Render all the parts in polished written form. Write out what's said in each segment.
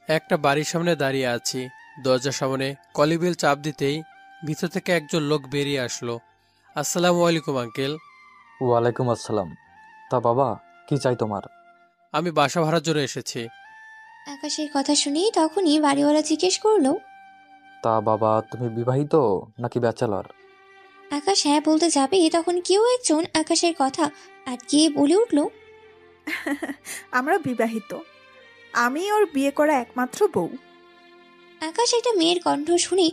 একটা বাড়ির সামনে দাঁড়িয়ে আছি। দরজার সামনে কলিবেল চাপ দিতেই ভিতর থেকে একজন লোক বেরিয়ে আসলো। আসসালামু আলাইকুম আঙ্কেল। ওয়ালাইকুম আসসালাম। তা বাবা, কি চাই তোমার? আমি বাসা ভাড়ার জন্য এসেছি। আকাশের কথা শুনে তখনই বাড়িওয়ালা জিজ্ঞেস করলো, তা বাবা, তুমি বিবাহিত নাকি ব্যাচেলর? আকাশ হ্যাঁ বলতে যাবে তখন কেউ একজন আকাশের কথা আটকিয়ে বলে উঠল, আমরা বিবাহিত। আমি ওর বিয়ে করা একমাত্র বউ। আকাশ একটা মেয়ের কণ্ঠ শুনে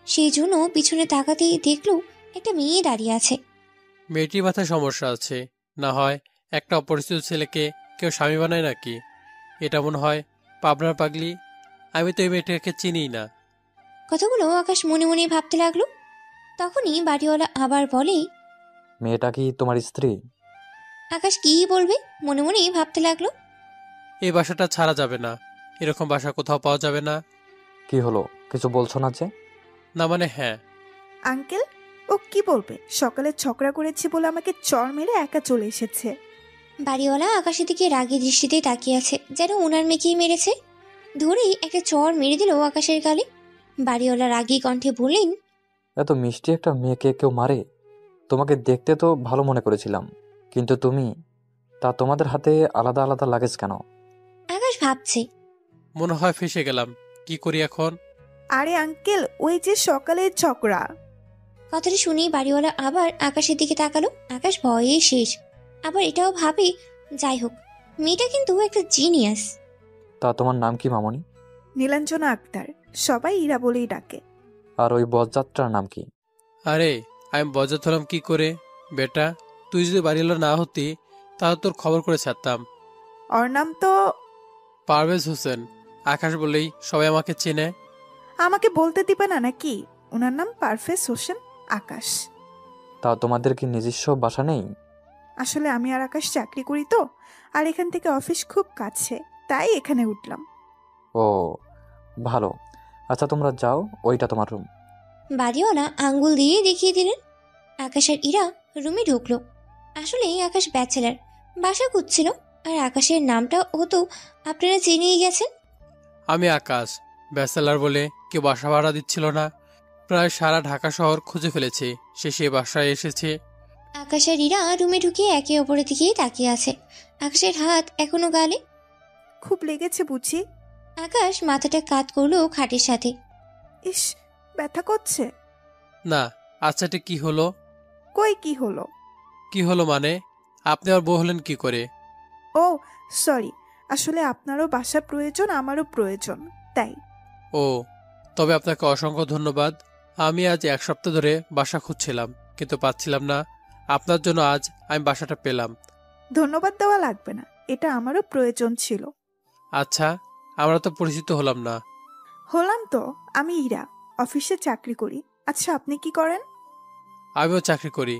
সেই জন্য পিছনে তাকাতেই দেখলো একটা মেয়ে দাঁড়িয়ে আছে। মেয়েটির মাথায় সমস্যা আছে, না হয় একটা অপরিচিত ছেলেকে কেউ স্বামী বানায় নাকি? এটা মনে হয় পাবনার পাগলি। আমি তো এই মেয়েটাকে চিনিই না। কথাগুলো আকাশ মনে মনে ভাবতে লাগলো। তখনই বাড়িওয়ালা আবার বলে, মেয়েটা কি তোমার স্ত্রী? আকাশ কি বলবে মনে মনেই ভাবতে লাগলো। এই বাসাটা ছাড়া যাবে না, এরকম বাসা কোথাও পাওয়া যাবে না। কি হলো, কিছু বলছো না যে? না মানে হ্যাঁ। আঙ্কেল, ও কি বলবে? সকালে ঝগড়া করেছি বলে আমাকে চড় মেরে একা চলে এসেছে। বাড়িওয়ালা আকাশের দিকে রাগী দৃষ্টিতে তাকিয়ে আছে, যেন ওনার মেয়েকেই মেরেছে। ধরেই একটা চড় মেরে দিল আকাশের গালে। বাড়িওয়ালা রাগী কণ্ঠে বললেন, এত মিষ্টি একটা মেয়েকে কেউ মারে? তোমাকে দেখতে তো ভালো মনে করেছিলাম, কিন্তু তুমি, তা তোমাদের হাতে আলাদা আলাদা লাগেজ কেন? আকাশ ভাবছে। মনে হয় ফেসে গেলাম, কি করি এখন? আরে আঙ্কেল, ওই যে সকালে ঝগড়া। কথাটা শুনেই বাড়িওয়ালা আবার আকাশের দিকে তাকালো। আকাশ ভয়ে শেষ। আবার এটাও ভাবে, যাই হোক, মেয়েটা কিন্তু একটা জিনিয়াস। তা তোমার নাম কি মামনি? নীলাঞ্জনা আক্তার, সবাই ইরা বলেই ডাকে। আর ওই বরযাত্রার নাম কি? আরে আমি বজাত হলাম কি করে বেটা? তুই যদি বাড়িওয়ালা না হতি তাহলে তোর খবর করে ছাড়তাম। ওর নাম তো পারভেজ হোসেন। আকাশ বলেই সবাই আমাকে চেনে। আমাকে বলতে দিবে না নাকি? ওনার নাম পারভেজ হোসেন আকাশ। তা তোমাদের কি নিজস্ব বাসা নেই? আসলে আমি আর আকাশ চাকরি করি তো, আর এখান থেকে অফিস খুব কাছে, তাই এখানে উঠলাম। ও ভালো। আচ্ছা তোমরা যাও, ওইটা তোমার রুম। বাড়িওয়ালা আঙ্গুল দিয়ে দেখিয়ে দিলেন। আকাশ আর ইরা রুমে ঢুকলো। আসলে আকাশ ব্যাচেলার, বাসা খুঁজছিল। আর আকাশের নামটা ও তো আপনারা জেনেই গেছেন। আমি আকাশ, ব্যাচেলার বলে কেউ বাসা ভাড়া দিচ্ছিল না। প্রায় সারা ঢাকা শহর খুঁজে ফেলেছি, শেষে বাসায় এসেছে। আকাশ আর ইরা রুমে ঢুকে একে অপরের দিকেই তাকিয়ে আছে। আকাশের হাত এখনো গালে। খুব লেগেছে বুঝি? আকাশ মাথাটা কাত করলো খাটের সাথে। ইস, ব্যথা করছে। না, আচ্ছা এটা কি হলো? কই কি হলো? কি হলো মানে? আপনি আর বউ হলেন কি করে? ও সরি, আসলে আপনারও বাসা প্রয়োজন, আমারও প্রয়োজন, তাই। ও, তবে আপনাকে অসংখ্য ধন্যবাদ। আমি আজ 1 সপ্তাহ ধরে বাসা খুঁজছিলাম, কিন্তু পাচ্ছিলাম না। আপনার জন্য আজ আমি বাসাটা পেলাম। ধন্যবাদ দেওয়া লাগবে না, এটা আমারও প্রয়োজন ছিল। আচ্ছা, আমরা তো পরিচিত হলাম না। হলাম তো, আমি ইরা, অফিসে চাকরি করি। আচ্ছা আপনি কি করেন? আমিও চাকরি করি।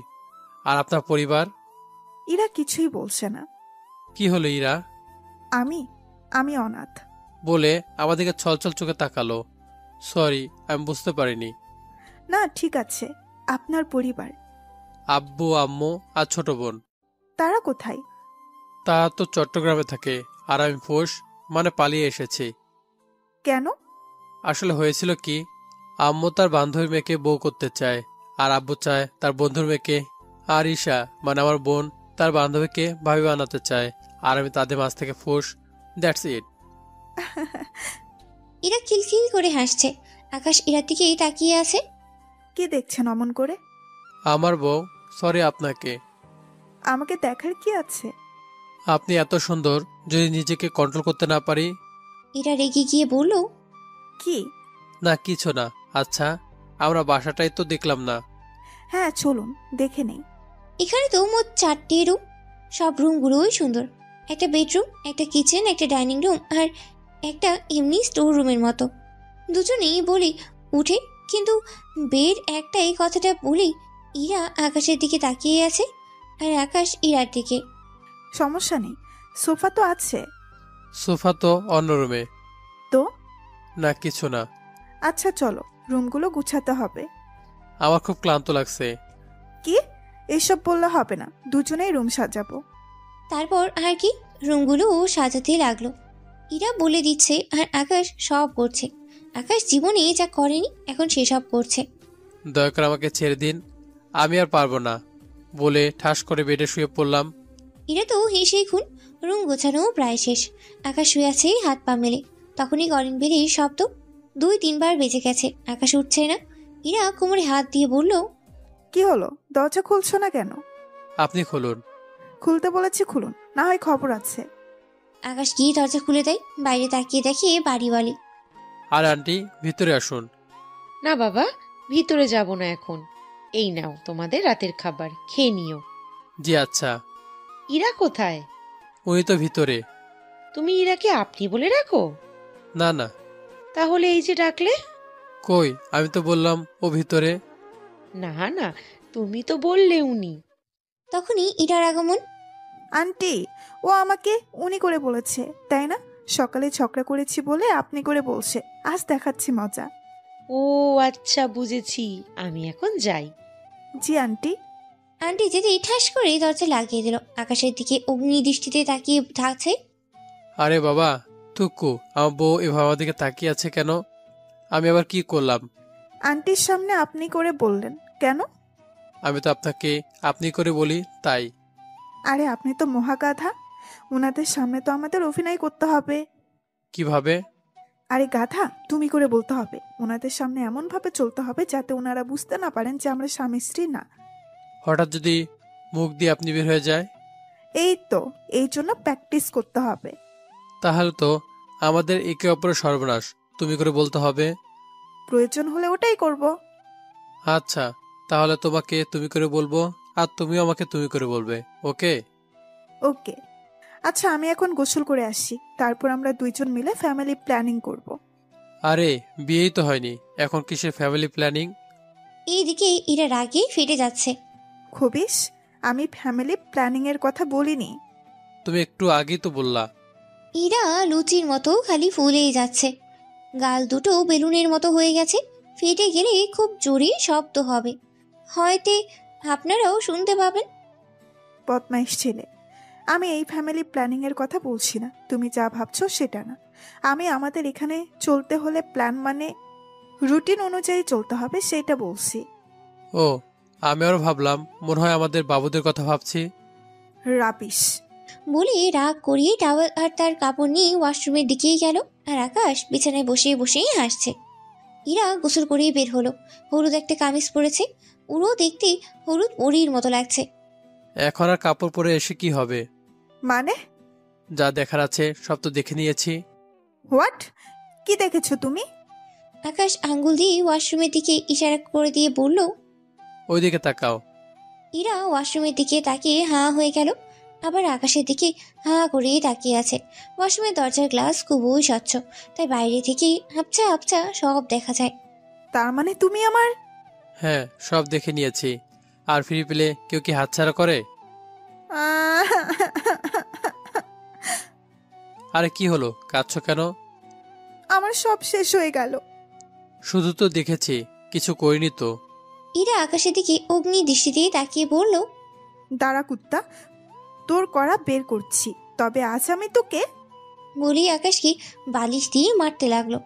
আর আপনার পরিবার? ইরা কিছুই বলছে না। কি হলো ইরা? আমি আমি অনাথ। বলে আমাদেরকে ছলছল চোখে তাকালো। সরি, আমি বুঝতে পারিনি। না ঠিক আছে, আপনার পরিবার? আব্বু, আম্মু আর ছোট বোন। তারা কোথায়? তা তো চট্টগ্রামে থাকে, আর আমি ফোর্স মানে পালিয়ে এসেছি। কেন? আসলে হয়েছিল কি, আম্মু তার বান্ধবীর মেয়েকে বউ করতে চায়, আর আব্বু চায় তার বন্ধুর মেয়েকে। আর ঈশা মানে আমার বোন তার বান্ধবীকে ভাবি বানাতে চায়, আর আমি তাদের মাঝ থেকে ফোর্স। That's it. ইরা খিলখিল করে হাসছে। আকাশ ইরার দিকেই তাকিয়ে আছে। কি দেখছেন অমন করে? আমার বউ। সরি আপনাকে। আমাকে দেখার কি আছে? আপনি এত সুন্দর, যদি নিজেকে কন্ট্রোল করতে না পারি। ইরা রেগে গিয়ে বলল, কি? না কিছু না। আচ্ছা, আমরা বাসাটাই তো দেখলাম না। হ্যাঁ চলুন দেখে নেই। এখানে তো মোট 4টে রুম। সব রুমগুলোই সুন্দর। একটা বেডরুম, একটা কিচেন, একটা ডাইনিং রুম আর একটা এমনি স্টোর রুমের মতো। দুজনেই বলি উঠে, কিন্তু বেড একটাই কথাটা বলেই ইরা আকাশের দিকে তাকিয়ে আছে, আর আকাশ ইরার দিকে। সমস্যা নেই, সোফা তো আছে। সোফা তো অন্য রুমে। তো না কিছু না। আচ্ছা চলো, রুমগুলো গুছাতে হবে। আমার খুব ক্লান্ত লাগছে। কি? এসব বললে হবে না, দুজনেই রুম সাজাবো। তারপর আর কি রুমগুলো সাজাতে লাগলো। ইরা বলে দিচ্ছে আর আকাশ সব করছে। আকাশ জীবনে যা করেনি এখন সেসব করছে। দয়া করে আমাকে ছেড়ে দিন, আমি আর পারবো না বলে ঠাস করে বেডে শুয়ে পড়লাম। ইরা তো হেসেই খুন। রুম গোছানো প্রায় শেষ। আকাশ শুয়ে আছে হাত পা মেলে। তখনই কলিং বেলের শব্দ 2-3 বার বেজে গেছে। আকাশ উঠছে না। ইরা কোমরে হাত দিয়ে বলল, কি হলো, দরজা খুলছো না কেন? আপনি খুলুন। খুলতে বলেছি খুলুন, না হয় খবর আছে। আকাশ গিয়ে দরজা খুলে দেয়। বাইরে তাকিয়ে দেখে বাড়িওয়ালি। আর আন্টি ভিতরে আসুন। না বাবা, ভিতরে যাব না এখন। এই নাও তোমাদের রাতের খাবার, খেয়ে নিও। জি আচ্ছা। ইরা কোথায়? উনি তো ভিতরে। তুমি ইরাকে আপনি বলে রাখো? না না। তাহলে এই যে ডাকলে? কই, আমি তো বললাম ও ভিতরে। না না, তুমি তো বললে উনি। তখনই ইরার আগমন। আন্টি, ও আমাকে উনি করে বলেছে, তাই না? সকালে ঝগড়া করেছি বলে আপনি করে বলছে। আজ দেখাচ্ছি মজা। ও আচ্ছা, বুঝেছি। আমি এখন যাই। জি আন্টি। আন্টি যেতেই ঠাস করে দরজা লাগিয়ে দিল। আকাশের দিকে অগ্নি দৃষ্টিতে তাকিয়ে থাকছে। আরে বাবা, থুকু, আমার বউ এভাবে আমার দিকে তাকিয়ে আছে কেন? আমি আবার কি করলাম? আন্টির সামনে আপনি করে বললেন কেন? আমি তো আপনাকে আপনি করে বলি তাই। আরে আপনি তো মহাগাধা। ওনাদের সামনে তো আমাদের অভিনয় করতে হবে। কিভাবে? আরে গাধা, তুমি করে বলতে হবে। ওনাদের সামনে এমন ভাবে চলতে হবে যাতে ওনারা বুঝতে না পারেন যে আমরা স্বামী স্ত্রী না। হঠাৎ যদি মুখ দিয়ে আপনি বের হয়ে যায়? এই তো, এই জন্য প্র্যাকটিস করতে হবে। তাহলে তো আমাদের একে অপরের সর্বনাশ। তুমি করে বলতে হবে। প্রয়োজন হলে ওটাই করব। আচ্ছা, তাহলে তোমাকে তুমি করে বলবো, আর তুমিও আমাকে তুমি করে বলবে। ওকে? ওকে। আচ্ছা, আমি এখন গোসল করে আসি, তারপর আমরা দুইজন মিলে ফ্যামিলি প্ল্যানিং করব। আরে বিয়েই তো হয়নি, এখন কিসের ফ্যামিলি প্ল্যানিং? এইদিকে ইরা রাগে ফেটে যাচ্ছে। খবিস, আমি ফ্যামিলি প্ল্যানিং এর কথা বলিনি। তুমি একটু আগেই তো বললা। ইরা লুচির মতো খালি ফুলেই যাচ্ছে। গাল দুটো বেলুনের মতো হয়ে গেছে। ফেটে গেলে খুব জোরে শব্দ হবে, হয়তো আপনারাও শুনতে পাবেন। বদমাইশ ছেলে। আমি এই ফ্যামিলি প্ল্যানিং এর কথা বলছি না। তুমি যা ভাবছো সেটা না। আমি আমাদের এখানে চলতে হলে প্ল্যান মানে রুটিন অনুযায়ী চলতে হবে সেটা বলছি। ও, আমি আরো ভাবলাম মনে হয় আমাদের বাবুদের কথা ভাবছি। রাবিশ। বলে রাগ করিয়ে টাওয়েল আর তার কাপড় নিয়ে ওয়াশরুমের দিকেই গেল। আর আকাশ বিছানায় বসে বসেই হাসছে। ইরা গোসল করেই বের হলো। হলুদ একটা কামিজ পরেছে। পুরো দেখতে হলুদ পরীর মতো লাগছে। এখন আর কাপড় পরে এসে কি হবে? মানে? যা দেখার আছে সব তো দেখে নিয়েছি। হোয়াট? কি দেখেছো তুমি? আকাশ আঙ্গুল দিয়ে ওয়াশরুমের দিকে ইশারা করে দিয়ে বলল। ওইদিকে তাকাও। ইরা ওয়াশরুমের দিকে তাকিয়ে হাঁ হয়ে গেল। আবার আকাশের দিকে হাঁ করেই তাকিয়ে আছে। ওয়াশরুমের দরজার গ্লাস খুবই স্বচ্ছ, তাই বাইরে থেকে হাপচা হাপচা সব দেখা যায়। তার মানে তুমি আমার... হ্যাঁ, সব দেখে নিয়েছি। আর ফিরে পেলে কেউ কি হাতছাড়া করে? আরে কি হলো, কাঁদছো কেন? আমার সব শেষ হয়ে গেল। শুধু তো দেখেছি, কিছু করিনি তো। ইরা আকাশের দিকে অগ্নি দৃষ্টি দিয়ে তাকিয়ে বলল। দাঁড়া কুত্তা, তোর করা বের করছি, তবে আজ আমি তোকে... বলেই আকাশকে বালিশ দিয়ে মারতে লাগলো।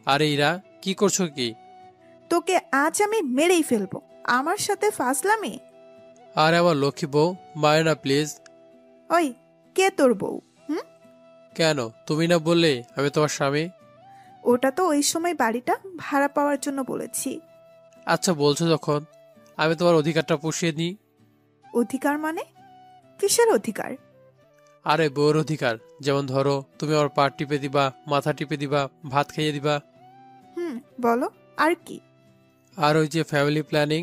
আরে ইরা, কি করছো কি? তোকে আজ আমি মেরেই ফেলবো। আমার সাথে ফাজলামি? আরে আমার লক্ষ্মী বউ, মারে না প্লিজ। ওই, কে তোর বউ? কেন, তুমি না বললে আমি তোমার স্বামী? ওটা তো ওই সময় বাড়িটা ভাড়া পাওয়ার জন্য বলেছি। আচ্ছা বলছো যখন, আমি তোমার অধিকারটা পুষিয়ে নিই। অধিকার মানে? কিসের অধিকার? আরে বউর অধিকার, যেমন ধরো তুমি আমার পা টিপে দিবা, মাথা টিপে দিবা, ভাত খাইয়ে দিবা। বলো, আর কি? আর ওই যে ফ্যামিলি প্ল্যানিং।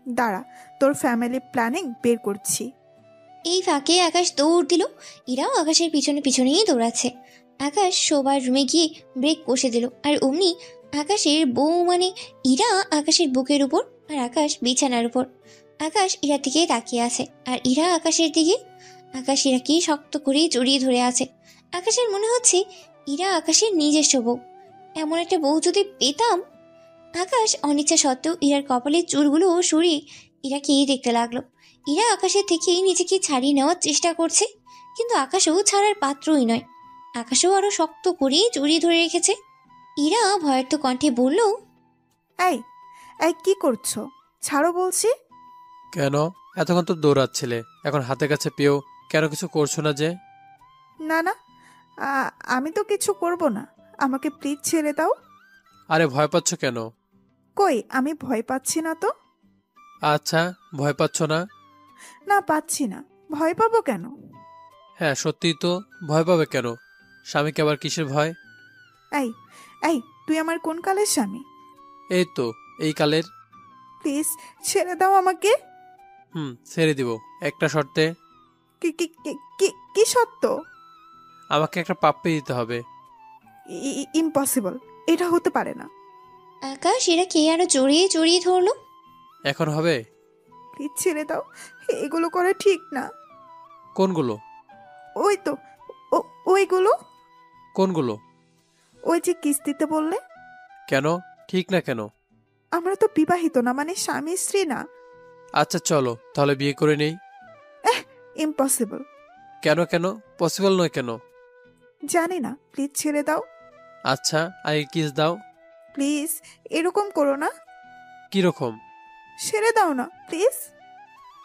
দাঁড়া, তোর ফ্যামিলি প্ল্যানিং বের করছি। এই ফাঁকে আকাশ দৌড় দিল। ইরাও আকাশের পিছনে পিছনেই দৌড়াচ্ছে। আকাশ শোবার রুমে গিয়ে ব্রেক কষে দিল। আর অমনি আকাশের বউ মানে ইরা আকাশের বুকের উপর আর আকাশ বিছানার উপর। আকাশ ইরার দিকে তাকিয়ে আছে আর ইরা আকাশের দিকে। আকাশ ইরাকে শক্ত করে জড়িয়ে ধরে আছে। আকাশের মনে হচ্ছে ইরা আকাশের নিজস্ব বউ। এমন একটা বউ যদি পেতাম। আকাশ অনিচ্ছা সত্ত্বেও ইরার কপালের চুলগুলো সরিয়ে ইরাকে দেখতে লাগলো। ইরা আকাশের থেকে নিজেকে ছাড়িয়ে নেওয়ার চেষ্টা করছে। কিন্তু আকাশও ছাড়ার পাত্রই নয়। আকাশও আরো শক্ত করে জড়িয়ে ধরে রেখেছে। ইরা ভয়ার্থ কণ্ঠে বলল, এই এই কি করছো? ছাড়ো বলছি। কেন? এতক্ষণ তো দৌড়াচ্ছিলে, এখন হাতের কাছে পেয়েও কেন কিছু করছো না যে? না না, আমি তো কিছু করব না, আমাকে প্লিজ ছেড়ে দাও। আরে ভয় পাচ্ছ কেন? কই, আমি ভয় পাচ্ছি না তো। আচ্ছা, ভয় পাচ্ছ না? না, পাচ্ছি না। ভয় পাবো কেন? হ্যাঁ সত্যিই তো, ভয় পাবে কেন? স্বামীকে আবার কিসের ভয়? এই এই তুই আমার কোন কালের স্বামী? এই তো এই কালের। প্লিজ ছেড়ে দাও আমাকে। ছেড়ে দিব, একটা শর্তে। কি কি কি কি- কি সত্য? আমাকে একটা প্রাপ্য দিতে হবে। ইম্পসিবল, এটা হতে পারে না। আকাশ ইরাকে আরো জড়িয়ে জড়িয়ে ধরলো। এখন হবে? প্লিজ ছেড়ে দাও, এগুলো করা ঠিক না। কোনগুলো? ওই তো, ওইগুলো। কোনগুলো? ওই যে কিস্তিতে বললে। কেন? ঠিক না কেন? আমরা তো বিবাহিত না, মানে স্বামী স্ত্রী না। আচ্ছা চলো তাহলে বিয়ে করে নেই। ইম্পসিবল। কেন কেন পসিবল নয় কেন? জানি না, প্লিজ ছেড়ে দাও। আচ্ছা আগে কিস দাও। প্লিজ এরকম করো না। কিরকম? ছেড়ে দাও না প্লিজ।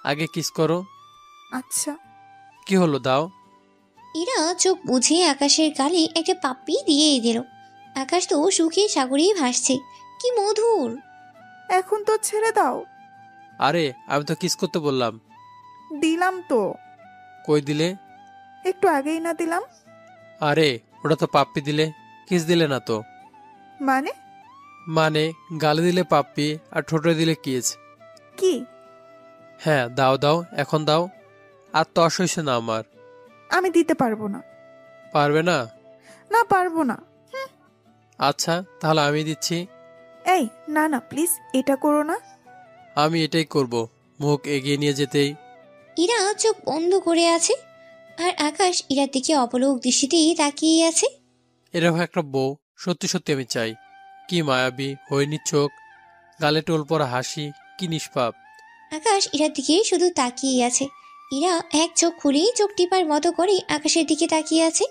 আগে কিস করো। আচ্ছা। কি হলো, দাও। ইরা চোখ বুঝে আকাশের গালে একটা পাপ্পি দিয়েই দিল। আকাশ তো সুখে সাগরেই ভাসছে। কি মধুর! এখন তো ছেড়ে দাও। আরে আমি তো কিস করতে বললাম। দিলাম তো। কই দিলে? একটু আগেই না দিলাম? আরে ওটা তো পাপ্পি দিলে, কিস দিলে না তো। মানে? মানে গালে দিলে পাপ্পি আর ঠোঁটে দিলে কিস। কি? হ্যাঁ দাও দাও, এখন দাও। আর তো অসহ্য না আমার। আমি দিতে পারবো না। পারবে না? না, পারবো না। আচ্ছা তাহলে আমি দিচ্ছি। এই না না, প্লিজ এটা করো না। আমি এটাই করব। মুখ এগিয়ে নিয়ে যেতেই। ইরা চোখ বন্ধ করে আছে, আর আকাশ ইরার দিকে অপলক দৃষ্টিতেই তাকিয়ে আছে। এরকম একটা বউ সত্যি সত্যি আমি চাই। কি মায়াবী হয়নি চোখ, গালে টোল পড়া হাসি, কি নিষ্পাপ। আকাশ ইরার দিকে শুধু তাকিয়ে আছে। ইরা এক চোখ খুলেই চোখ টিপার মতো করে আকাশের দিকে তাকিয়ে আছে।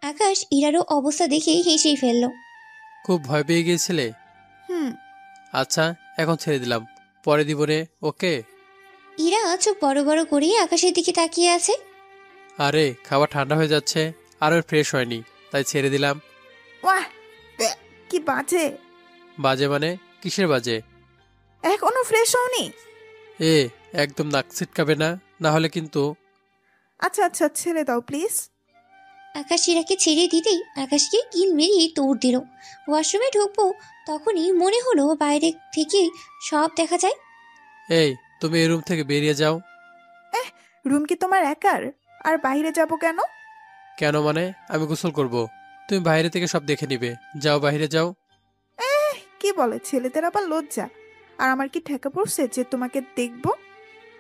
আকাশ ইরারও অবস্থা দেখে হেসেই ফেলল। খুব ভয় পেয়ে গিয়েছিলে? হুম। আচ্ছা এখন ছেড়ে দিলাম, পরে দিব রে, ওকে? ইরা চোখ বড় বড় করে আকাশের দিকে তাকিয়ে আছে। আরে খাবার ঠান্ডা হয়ে যাচ্ছে, আরও ফ্রেশ হয়নি, তাই ছেড়ে দিলাম। ওয়াহ, কি বাজে! বাজে মানে? কিসের বাজে? এখনো ফ্রেশ হওনি? এ একদম নাক ছিটকাবে না, না হলে কিন্তু। আচ্ছা আচ্ছা, ছেড়ে দাও প্লিজ। আকাশ ইরাকে ছেড়ে দিতেই আকাশকে কিল মেরিয়ে দৌড় দিল। ওয়াশরুমে ঢুকবো, তখনই মনে হলো বাইরে থেকে সব দেখা যায়। এই তুমি এই রুম থেকে বেরিয়ে যাও। রুম কি তোমার একার? আর বাইরে যাব কেন? কেন মানে? আমি গোসল করব, তুমি বাইরে থেকে সব দেখে নিবে। যাও বাইরে যাও। কি বলে, ছেলেদের আবার লজ্জা। আর আমার কি ঠেকা পড়ছে যে তোমাকে দেখবো?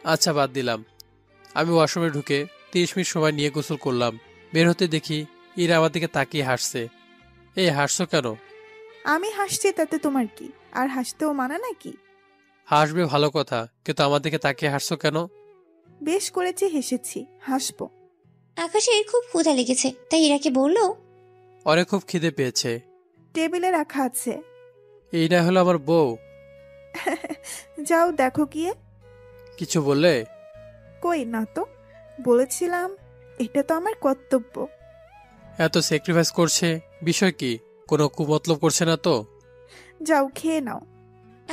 আচ্ছা বাদ দিলাম। আমি ওয়াশরুমে ঢুকে 30 মিনিট সময় নিয়ে গোসল করলাম। বের হতে দেখি ইরা আমার দিকে তাকিয়ে হাসছে। এই হাসছো কেন? আমি হাসছি তাতে তোমার কি? আর হাসতেও মানা নাকি? হাসবে ভালো কথা, কিন্তু আমার দিকে তাকিয়ে হাসছো কেন? বেশ করেছি, হেসেছি, হাসবো। আকাশের খুব ক্ষুধা লেগেছে, তাই ইরাকে বলল, অনেক খুব খিদে পেয়েছে। টেবিলে রাখা আছে। এই না হলো আমার বউ। যাও দেখো গিয়ে। কিছু বললে? কই না তো, বলেছিলাম এটা তো আমার কর্তব্য। এত স্যাক্রিফাইস করছে, বিষয় কি? কোনো কুমতলব করছে না তো? যাও খেয়ে নাও।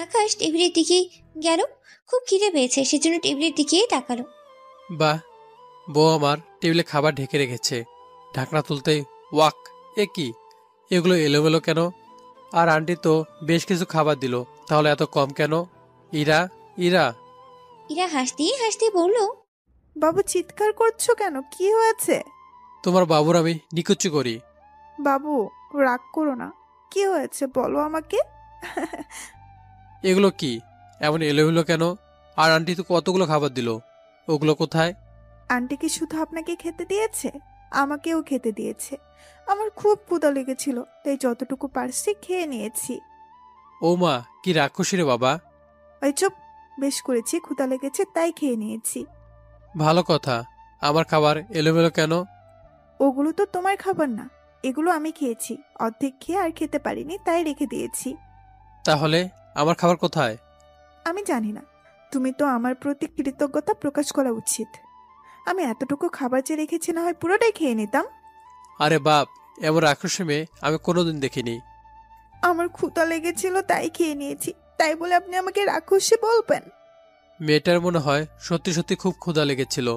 আকাশ টেবিলের দিকে গেল। খুব খিদে পেয়েছে, সেজন্য টেবিলের দিকে তাকালো। বাহ, বউ আমার টেবিলে খাবার ঢেকে রেখেছে। ঢাকনা তুলতেই ওয়াক, এ কি এগুলো এলোমেলো কেন? আর আন্টি তো বেশ কিছু খাবার দিল, তাহলে এত কম কেন? ইরা, ইরা। ইরা হাসতে হাসতে বলল, বাবু চিৎকার করছো কেন, কি হয়েছে? তোমার বাবুর আমি নিকুচি করি। বাবু রাগ করো না, কি হয়েছে বলো আমাকে। এগুলো কি এমন এলোমেলো কেন? আর আন্টি তো কতগুলো খাবার দিল, ওগুলো কোথায়? আন্টি কি শুধু আপনাকে খেতে দিয়েছে? আমাকেও খেতে দিয়েছে। আমার খুব ক্ষুধা লেগেছিল, তাই যতটুকু পারছি খেয়ে নিয়েছি। ও মা, কি রাক্ষসী রে বাবা। ওই চুপ, বেশ করেছি, ক্ষুধা লেগেছে তাই খেয়ে নিয়েছি। ভালো কথা। আমার খাবার এলোমেলো কেন? ওগুলো তো তোমার খাবার না, এগুলো আমি খেয়েছি। অর্ধেক খেয়ে আর খেতে পারিনি, তাই রেখে দিয়েছি। তাহলে আমার খাবার কোথায়? আমি জানি না, তুমি তো আমার প্রতি কৃতজ্ঞতা প্রকাশ করা উচিত। আমি এতটুকু খাবার যে রেখেছি, না হয় পুরোটাই খেয়ে নিতাম। আরে বাপ, এমন রাক্ষসী মেয়ে আমি কোনোদিন দেখিনি। আমার ক্ষুধা লেগেছিল তাই খেয়ে নিয়েছি, তাই বলে আপনি আমাকে রাক্ষসী বলবেন? মেয়েটার মনে হয় সত্যি সত্যি খুব ক্ষুধা লেগেছিল।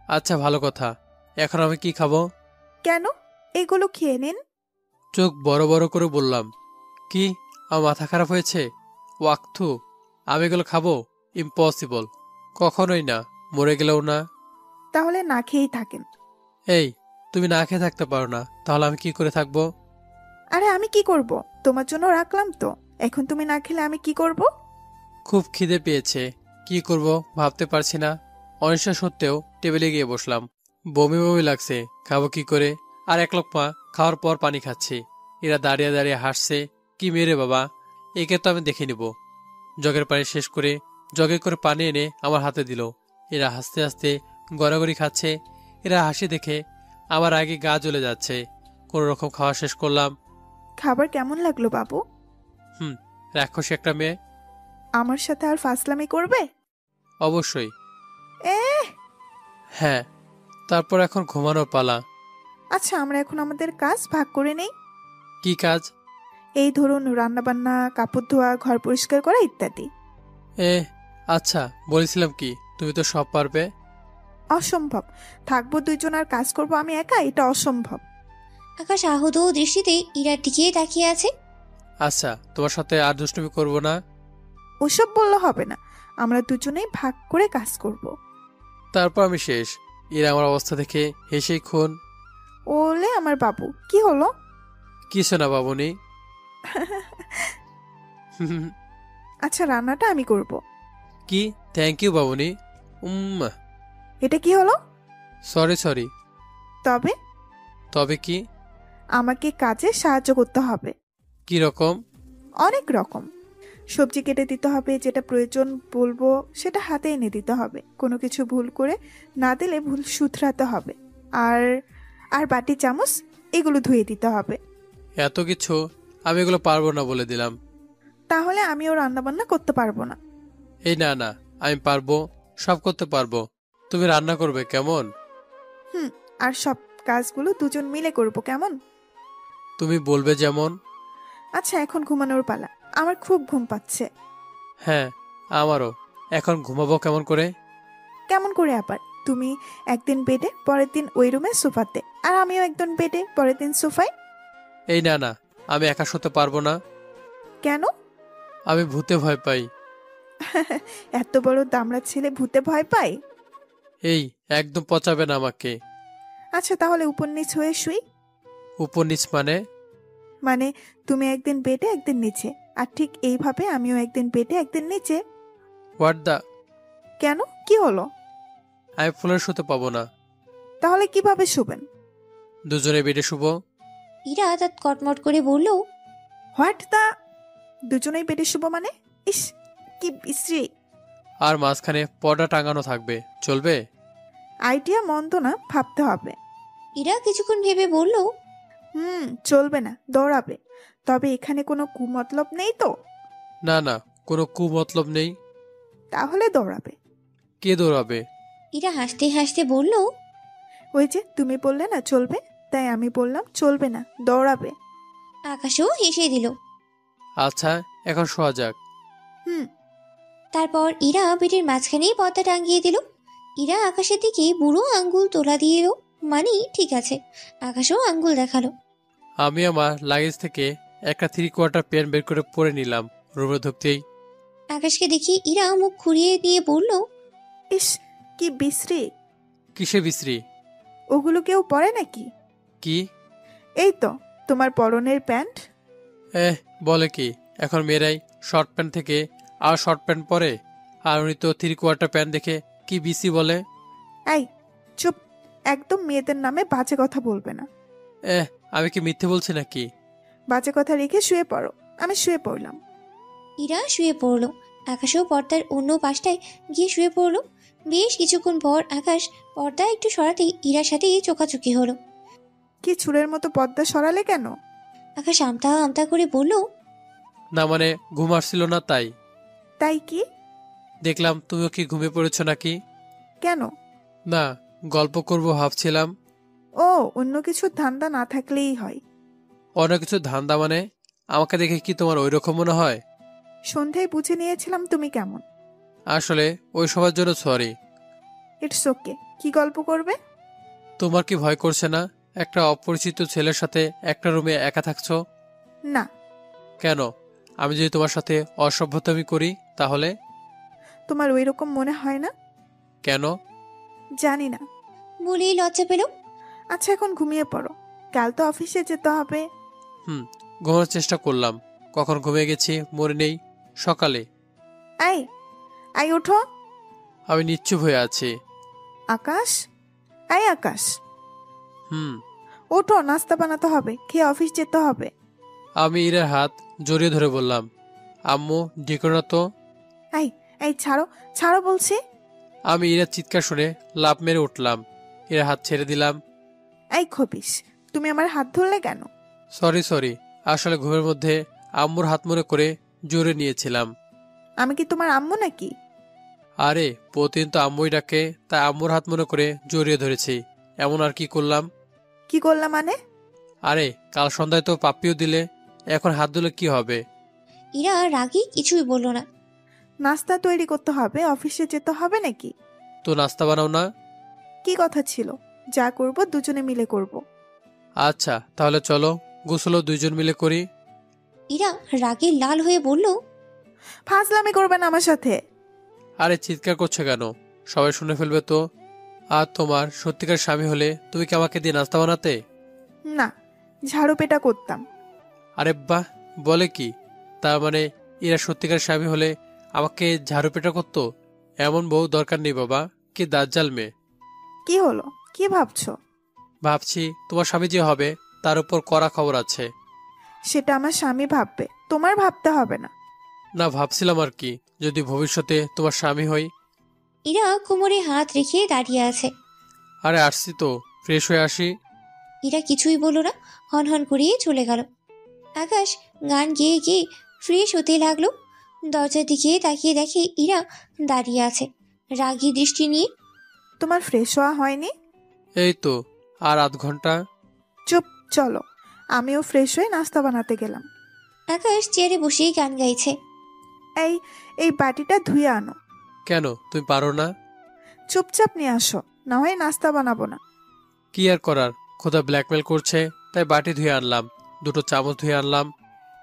আচ্ছা, ভালো কথা। এখন আমি কি খাবো? কেন? এগুলো খেয়ে নিন। চোখ বড় বড় করে বললাম। কি, আমার মাথা খারাপ হয়েছে? ওয়াক্থু, আমি এগুলো খাবো? ইম্পসিবল, কখনোই না, মরে গেলেও না। তাহলে না খেয়েই থাকেন। এই, তুমি না খেয়ে থাকতে পারো না, তাহলে আমি কি করে থাকবো? আরে আমি কি করব? তোমার জন্য রাখলাম তো। এখন তুমি না খেলে আমি কি করব? খুব খিদে পেয়েছে, কি করব ভাবতে পারছি না। অনিশ্চয় সত্ত্বেও টেবিলে গিয়ে বসলাম। বমি বমি লাগছে, খাবো কি করে? আর এক লোকমা খাওয়ার পর পানি খাচ্ছি। এরা দাঁড়িয়ে দাঁড়িয়ে হাসছে। কি মেরে বাবা, একে তো আমি দেখে নিব। জগের পানি শেষ করে জগে করে পানি এনে আমার হাতে দিল। এরা হাসতে হাসতে গড়াগড়ি খাচ্ছে। এরা হাসি দেখে আমার আগে গা জ্বলে যাচ্ছে। কোনো রকম খাওয়া শেষ করলাম। খাবার কেমন লাগলো বাবু? রাক্ষসী একটা মেয়ে। আমার সাথে আর ফাসলামি করবে? অবশ্যই। এ হ্যাঁ, তারপর এখন ঘুমানোর পালা। আচ্ছা, আমরা এখন আমাদের কাজ ভাগ করে নেই। কি কাজ? এই ধরুন, রান্নাবান্না, কাপড় ধোয়া, ঘর পরিষ্কার করা ইত্যাদি। এ আচ্ছা, বলেছিলাম কি তুমি তো সব পারবে। অসম্ভব। থাকবো দুইজন আর কাজ করব আমি একা, এটা অসম্ভব। আকাশ আহত দৃষ্টিতে ইরার দিকে তাকিয়ে আছে। আচ্ছা, তোমার সাথে আর দুষ্টুমি করব না। ওসব বললে হবে না, আমরা দুজনেই ভাগ করে কাজ করব। তারপর আমি শেষ। এরা আমার অবস্থা দেখে হেসেই খুন। ওলে আমার বাবু, কি হলো? কিছু না বাবুনি। আচ্ছা, রান্নাটা আমি করব। কি? Thank you Babuni. এটা কি হলো? Sorry sorry. তবে তবে কি? আমাকে কাজে সাহায্য করতে হবে। কি রকম? অনেক রকম। সবজি কেটে দিতে হবে, যেটা প্রয়োজন বলবো সেটা হাতে এনে দিতে হবে, কোনো কিছু ভুল করে না দিলে ভুল শুধরাতে হবে। আর আর বাটি চামচ এগুলো ধুয়ে দিতে হবে। এত কিছু? আমি এগুলো পারবো না বলে দিলাম। তাহলে আমিও রান্নাবান্না করতে পারবো না। এই না না, আমি পারবো, সব করতে পারবো। তুমি রান্না করবে কেমন? আর সব কাজগুলো দুজন মিলে করব, কেমন? তুমি বলবে যেমন। আচ্ছা, এখন ঘুমানোর পালা। আমার খুব ঘুম পাচ্ছে। হ্যাঁ, আমারও। এখন ঘুমাবো কেমন করে? কেমন করে আবার? তুমি একদিন বেডে, পরের দিন ওই রুমে সোফাতে, আর আমিও একদিন বেডে, পরের দিন সোফায়। এই না না, আমি একা শুতে পারবো না। কেন? আমি ভূতে ভয় পাই। এত বড় দামড়া ছেলে ভূতে ভয় পায়? এই, একদম পচাবে না আমাকে। আচ্ছা, তাহলে উপর নিচ হয়ে শুই। উপর নিচ মানে? মানে তুমি একদিন বেডে একদিন নিচে, আর ঠিক এইভাবে আমিও একদিন বেডে একদিন নিচে। হোয়াট দা? কেন, কি হলো? আমি ফুলের শুতে পাবো না। তাহলে কিভাবে শুবেন? দুজনে বেডে শুব। ইরা তাত কটমট করে বলল, হোয়াট দা? দুজনেই বেডে শুব মানে? ইস, কি বিশ্রী! আর মাঝখানে পর্দা টাঙানো থাকবে, চলবে? আইডিয়া মন্দ না, ভাবতে হবে। ইরা কিছুক্ষণ ভেবে বলল, চলবে না, দৌড়াবে। তবে এখানে কোনো কুমতলব নেই তো? না না, কোনো কুমতলব নেই। তাহলে দৌড়াবে। কে দৌড়াবে? ইরা হাসতে হাসতে বলল, ওই যে তুমি বললে না চলবে, তাই আমি বললাম চলবে না, দৌড়াবে। আকাশও হেসে দিল। আচ্ছা, এখন শোয়া যাক। হুম তারপর ইরা বেডের মাঝখানেই পর্দা টাঙিয়ে দিল। ইরা আকাশের দিকে বুড়ো আঙ্গুল তোলা দিয়ে এলো, মানে ঠিক আছে। আকাশও আঙ্গুল দেখালো। আমি আমার লাগেজ থেকে একটা 3/4 প্যান্ট বের করে পরে নিলাম। রুমে ঢুকতেই আকাশকে দেখি ইরা মুখ ঘুরিয়ে দিয়ে বলল, ইস, কি বিশ্রী! কিসে বিশ্রী? ওগুলো কেউ পরে নাকি? কি? এই তো তোমার পরনের প্যান্ট। বলে কি, এখন মেয়েরাই শর্ট প্যান্ট থেকে আর শর্ট প্যান্ট পরে, আর উনি তো 3/4 প্যান্ট দেখে কি বিসি বলে। এই চুপ! একদম মেয়েদের নামে বাজে কথা বলবে না। আমি কি মিথ্যে বলছি নাকি? বাজে কথা রেখে শুয়ে পড়ো। আমি শুয়ে পড়লাম। ইরা শুয়ে পড়ল। আকাশও পর্দার অন্য পাশটায় গিয়ে শুয়ে পড়ল। বেশ কিছুক্ষণ পর আকাশ পর্দা একটু সরাতেই ইরার সাথে চোখাচোখি হলো। কি চুলের মতো পর্দা সরালে কেন? আকাশ আমতা আমতা করে বলল, না মানে ঘুম আসছিল না তাই। তাই কি? দেখলাম তুমিও কি ঘুমিয়ে পড়েছো নাকি? কেন? না, গল্প করব ভাবছিলাম। ও, অন্য কিছু ধান্দা না থাকলেই হয়। অন্য কিছু ধান্দা মানে? আমাকে দেখে কি তোমার ওই রকম মনে হয়? সন্ধ্যায় বুঝে নিয়েছিলাম তুমি কেমন। আসলে ওই সবার জন্য সরি। It's okay. কি গল্প করবে? তোমার কি ভয় করছে না একটা অপরিচিত ছেলের সাথে একটা রুমে একা থাকছো? না। কেন? আমি যদি তোমার সাথে অসভ্যতামি করি তাহলে? তোমার ওই রকম মনে হয় না? কেন? জানি না। বলেই লজ্জা পেল। আচ্ছা, এখন ঘুমিয়ে পড়ো, কাল তো অফিসে যেতে হবে। ঘুমানোর চেষ্টা করলাম, কখন ঘুমিয়ে গেছি মনে নেই। সকালে। আই আই ওঠো। আমি নিশ্চুপ হয়ে আছি। আকাশ, আই আকাশ, হুম। ওঠো, নাস্তা বানাতে হবে, খেয়ে অফিস যেতে হবে। আমি ইরার হাত জড়িয়ে ধরে বললাম, আম্মু ডেকো না তো। আই আই ছাড়ো, ছাড়ো বলছি। আমি ইরার চিৎকার শুনে লাফ মেরে উঠলাম, ইরার হাত ছেড়ে দিলাম। আই খবিস, তুমি আমার হাত ধরলে কেন? সরি, আসলে ঘুমের মধ্যে আম্মুর হাত মনে করে জোরে নিয়েছিলাম। আমি কি তোমার আম্মু নাকি? আরে প্রতিদিন তো আম্মুই ডাকে, তাই আম্মুর হাত মনে করে জড়িয়ে ধরেছি। এমন আর কি করলাম? কি করলাম মানে? আরে কাল সন্ধ্যায় তো পাপ্পিও দিলে, এখন হাত দিলে কি হবে? ইরা রাগী কিছুই বলল না। নাস্তা তৈরি করতে হবে, অফিসে যেতে হবে নাকি? তো নাস্তা বানাও না। কি কথা ছিল? যা করব দুজনে মিলে করব। আচ্ছা তাহলে চলো, গোসলও দুইজন মিলে করি। ইরা রাগে লাল হয়ে বলল, ফাজলামি করবেন আমার সাথে। আরে চিৎকার করছো কেন? সবাই শুনে ফেলবে তো। আর তোমার সত্যিকার স্বামী হলে তুমি কি আমাকে দিয়ে নাস্তা বানাতে? না, ঝাড়ু পেটা করতাম। আরে বাহ, বলে কি? তার মানে এরা সত্যিকার স্বামী হলে আমাকে ঝাড়ু পেটা করতো? এমন বউ দরকার নেই বাবা, কি দাজ্জাল মেয়ে। কি হলো, কি ভাবছো? ভাবছি তোমার স্বামী যে হবে তার উপর কড়া খবর আছে। সেটা আমার স্বামী ভাববে, তোমার ভাবতে হবে না। না ভাবছিলাম আর কি, যদি ভবিষ্যতে তোমার স্বামী হই। ইরা কোমরে হাত রেখে দাঁড়িয়ে আছে। আরে আসছি তো, ফ্রেশ হয়ে আসি। ইরা কিছুই বলল না, হন হন করিয়ে চলে গেল। আকাশ গান গেয়ে গিয়ে ফ্রেশ হতে লাগলো। দরজার দিকে তাকিয়ে দেখে ইরা দাঁড়িয়ে আছে রাগী দৃষ্টি নিয়ে। তোমার ফ্রেশ হওয়া হয়নি? এই তো আর আধ ঘন্টা। চুপ, চলো, আমিও ফ্রেশ হয়ে নাস্তা বানাতে গেলাম। আকাশ চেয়ারে বসেই গান গাইছে। এই এই বাটিটা ধুয়ে আনো। কেন, তুমি পারো না? চুপচাপ নিয়ে আসো, না হয় নাস্তা বানাবো না। কি আর করার, খোদা ব্ল্যাকমেল করছে তাই বাটি ধুয়ে আনলাম, দুটো চামচ ধুয়ে আনলাম।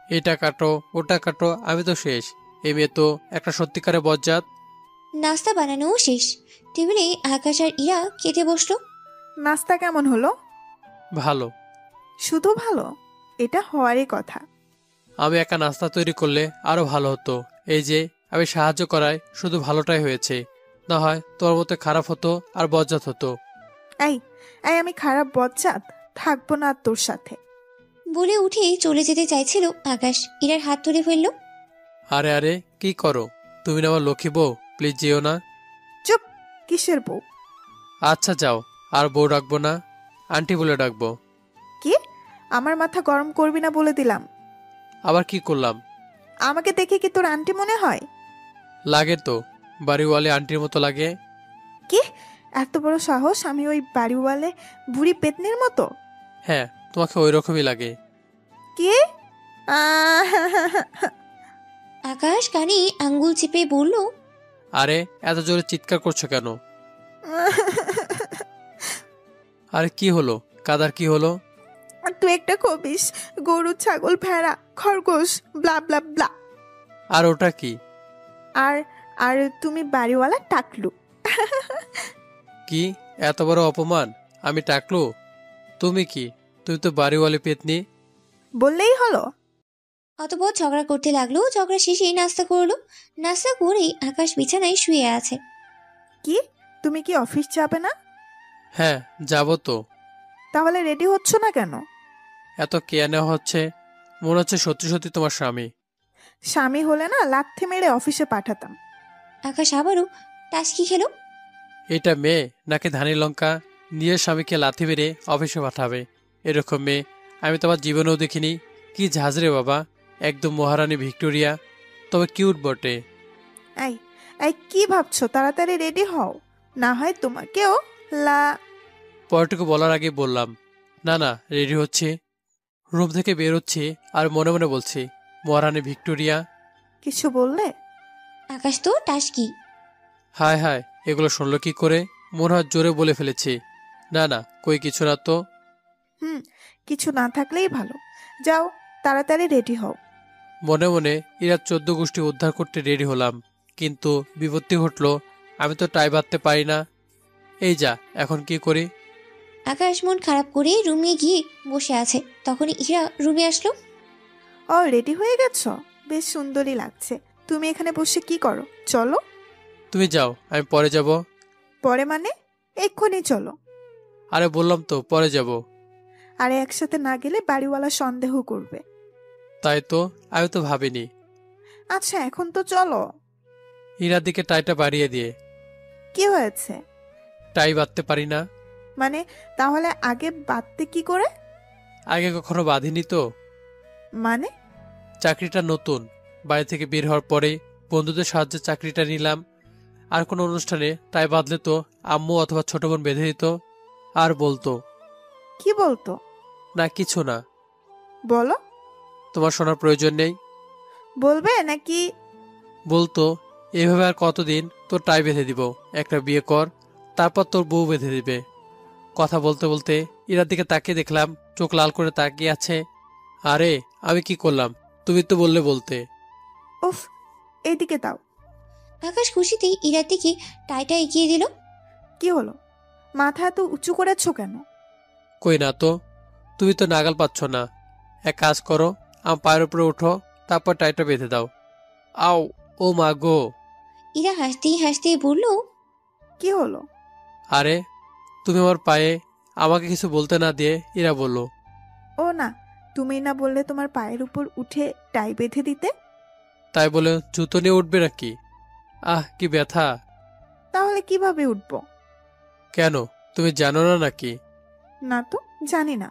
এটা কাটো ওটা কাটো, আমি তো শেষ। এই মেয়ে তো একটা সত্যিকারে বজ্জাত। নাস্তা বানানোও শেষ। টেবিলে আকাশ আর ইরা খেতে বসলো। নাস্তা কেমন হলো? ভালো। শুধু ভালো? এটা হওয়ারই কথা। আমি একা নাস্তা তৈরি করলে আরো ভালো হতো। এই যে আমি সাহায্য করায় শুধু ভালোটাই হয়েছে, না হয় তোর মতো খারাপ হতো আর বজ্জাত হতো। এই এই আমি খারাপ বজ্জাত থাকবো না আর তোর সাথে। বলে উঠে চলে যেতে চাইছিল আকাশ, ইরার হাত ধরে ফেললো। আরে আরে কি করো, তুমি না আমার লক্ষ্মী বউ, প্লিজ যেও না। চুপ, কিসের বউ? আচ্ছা যাও, আর বউ ডাকবো না, আন্টি বলে ডাকবো। কি? আমার মাথা গরম করবি না বলে দিলাম। আবার কি করলাম? আমাকে দেখে কি তোর আন্টি মনে হয়? লাগে তো, বাড়িওয়ালি আন্টির মতো লাগে। কি এত বড় সাহস, আমি ওই বাড়িওয়ালে বুড়ি পেতনির মতো? হ্যাঁ, তোমাকে ওই রকমই লাগে। কি? আকাশ কানে আঙ্গুল চেপে বলল, আরে এত জোরে চিৎকার করছো কেন? আরে কি হলো, কাদার কি হলো? তুই একটা খবিস, গরু ছাগল ভেড়া খরগোশ ব্লা ব্লা ব্লা। আর ওটা কি? আর আর তুমি বাড়িওয়ালা টাকলু। কি এত বড় অপমান? আমি টাকলু? তুমি কি, তুমি তো বাড়িওয়ালি পেতনি। বললেই হলো। অতপর ঝগড়া করতে লাগলো। ঝগড়া শেষেই নাস্তা করলো। নাস্তা করেই আকাশ বিছানায় শুয়ে আছে। কি, তুমি কি অফিস যাবে না? হ্যাঁ যাব তো। তাহলে রেডি হচ্ছ না কেন? এত কেয়া নেওয়া হচ্ছে, মনে হচ্ছে সত্যি সত্যি তোমার স্বামী। স্বামী হলে না লাথি মেরে অফিসে পাঠাতাম। আকাশ আবারও টাসকি খেলো। এটা মেয়ে নাকি ধানি লঙ্কা নিজের স্বামীকে লাথি মেরে অফিসে পাঠাবে এরকম মেয়ে আমি তোমার জীবনেও দেখিনি। কি ঝাঁঝরে বাবা, একদম মহারানী ভিক্টোরিয়া, তবে কিউট বটে। এই এই কি ভাবছো? তাড়াতাড়ি রেডি হও, না হয় তোমাকেও লা। পরটুকু বলার আগে বললাম, না না রেডি হচ্ছে। রুম থেকে বের হচ্ছে আর মনে মনে বলছি, মহারানী ভিক্টোরিয়া। কিছু বললে? আকাশ তো টাসকি। হায় হায়, এগুলো শুনলো কি করে? মনে হয় জোরে বলে ফেলেছি। না না, কই কিছু না তো। কিছু না থাকলেই ভালো। যাও তাড়াতাড়ি রেডি হও। মনে মনে এরা 14 গোষ্ঠী উদ্ধার করতে রেডি হলাম, কিন্তু বিপত্তি ঘটলো। আমি তো টাই বাঁধতে পারি না। এই যা, এখন কি করি? আকাশ মন খারাপ করে রুমে গিয়ে বসে আছে, তখনই ইরা রুমে আসলো। ও রেডি হয়ে গেছো? বেশ সুন্দরই লাগছে। তুমি এখানে বসে কি করো? চলো। তুমি যাও, আমি পরে যাব। পরে মানে? এক্ষুনি চলো। আরে বললাম তো পরে যাব। আরে একসাথে না গেলে বাড়িওয়ালা সন্দেহ করবে। তাই তো, আমি তো ভাবিনি। আচ্ছা এখন তো চলো। ইরার দিকে টাইটা বাড়িয়ে দিয়ে, কি হয়েছে? টাই বাঁধতে পারি না। মানে তাহলে আগে বাঁধতে কি করে? আগে কখনো বাঁধিনি তো। মানে? চাকরিটা নতুন, বাড়ি থেকে বের হওয়ার পরে বন্ধুদের সাহায্যে চাকরিটা নিলাম। আর কোনো অনুষ্ঠানে টাই বাঁধলে তো আম্মু অথবা ছোট বোন বেঁধে দিত আর বলতো। কি বলতো? না কিছু না। বলো। তোমার শোনার প্রয়োজন নেই। বলবে নাকি? বলতো, এভাবে আর কতদিন তোর টাই বেঁধে দিব, একটা বিয়ে কর, তারপর তোর বউ বেঁধে দিবে। কথা বলতে বলতে ইরার দিকে তাকিয়ে দেখলাম চোখ লাল করে তাকিয়ে আছে। আরে আমি কি করলাম? তুমি তো বললে বলতে। উফ, এইদিকে দাও। আকাশ খুশিতেই ইরার দিকে টাইটা এগিয়ে দিল। কি হলো? মাথা এত উঁচু করেছো কেন? কই না তো, তুমি তো নাগাল পাচ্ছ না। এক কাজ করো, আমার পায়ের উপরে ওঠো, তারপর টাইটা বেঁধে দাও। আও, ও মা গো। ইরা হাসতেই হাসতেই বলল, কি হলো? আরে তুমি আমার পায়ে, আমাকে কিছু বলতে না দিয়ে ইরা বলল। ও না, তুমি না বললে তোমার পায়ের উপর উঠে টাই বেঁধে দিতে? তাই বলে জুতো নিয়ে উঠবে নাকি? আহ কি ব্যথা। তাহলে কিভাবে উঠবো? কেন, তুমি জানো না নাকি? না তো, জানি না।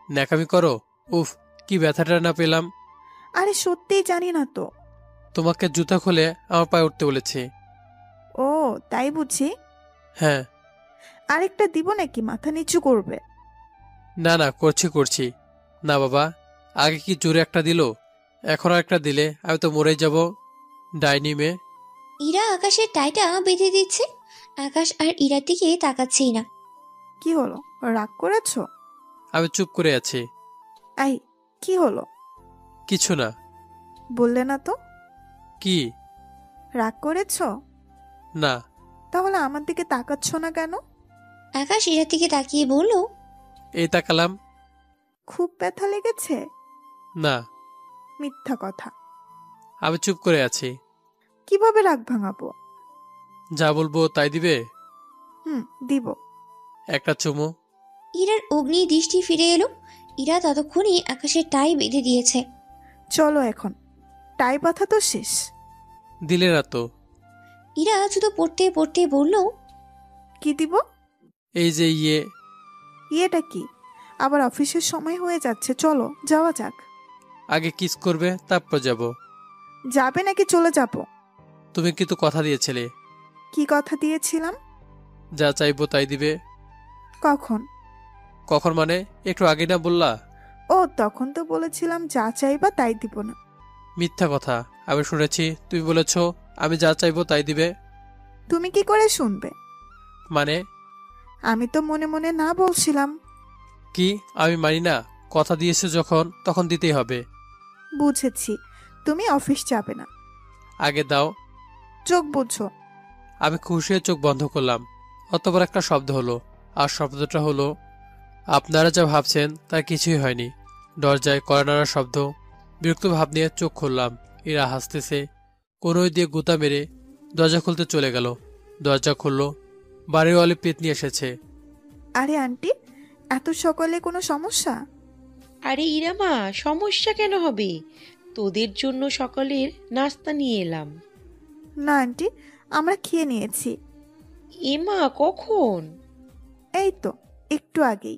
ন্যাকামি করো। উফ, কি ব্যথাটা না পেলাম। আরে সত্যিই জানি না তো। তোমাকে জুতা খুলে আমার পায়ে উঠতে বলেছি। ও তাই বুঝি। হ্যাঁ। আরেকটা দিব নাকি মাথা নিচু করবে? না না, করছি। না বাবা, আগে কি জোরে একটা দিল, এখনো একটা দিলে আমি তো মরেই যাব। ডাইনি মেয়ে। ইরা আকাশের টাইটা বেঁধে দিচ্ছে। আকাশ আর ইরার দিকে তাকাচ্ছেই না। কি হলো, রাগ করেছো? আমি চুপ করে আছি। এই কি হলো? কিছু না। বললে না তো। কি? রাগ করেছো? না। তাহলে আমার দিকে তাকাচ্ছ না কেন? আকাশ ইরার দিকে তাকিয়ে বলল, এই তাকালাম। খুব ব্যথা লেগেছে? না। মিথ্যা কথা। আমি চুপ করে আছি। কিভাবে রাগ ভাঙাবো? যা বলবো তাই দিবে। দিব। একটা চুমু। ইরার অগ্নি দৃষ্টি ফিরে এলো। ইরা ততক্ষণে আকাশের টাই বেঁধে দিয়েছে। চলো এখন, টাই বাঁধা তো শেষ। দিলে না তো। ইরা জুতো পড়তে পড়তে বলল, কি দিব? এই যে ইয়েটা কি? আবার অফিসের সময় হয়ে যাচ্ছে, চলো যাওয়া যাক। আগে কিস করবে তারপর যাব। যাবে নাকি চলে যাব? তুমি কিন্তু কথা দিয়েছিলে। কি কথা দিয়েছিলাম? যা চাইবো তাই দিবে। কখন? কখন মানে একটু আগে না বললা? ও তখন তো বলেছিলাম যা চাইবা তাই দিব না। মিথ্যা কথা, আমি শুনেছি তুমি বলেছ আমি যা চাইবো তাই দিবে। তুমি কি করে শুনবে? মানে? আমি তো মনে মনে না বলছিলাম। কি আমি মানি না? কথা দিয়েছে যখন তখন দিতেই হবে। বুঝেছি, তুমি অফিস যাবে না। আগে দাও। চোখ বুঝো। আমি খুশি হয়ে চোখ বন্ধ করলাম। অতবার একটা শব্দ হলো, আর শব্দটা হলো, আপনারা যা ভাবছেন তা কিছুই হয়নি। দরজায় কড়া নাড়ার শব্দ। বিরক্ত ভাব নিয়ে চোখ খুললাম। এরা হাসতেছে। কোনোই দিয়ে গুতা মেরে দরজা খুলতে চলে গেল। দরজা খুলল, বাড়িওয়ালি পেতনি এসেছে। আরে আন্টি, এত সকালে কোনো সমস্যা? আরে ইরামা, সমস্যা কেন হবে? তোদের জন্য সকালের নাস্তা নিয়ে এলাম। না আন্টি, আমরা খেয়ে নিয়েছি। এমা, কখন? এই তো একটু আগেই।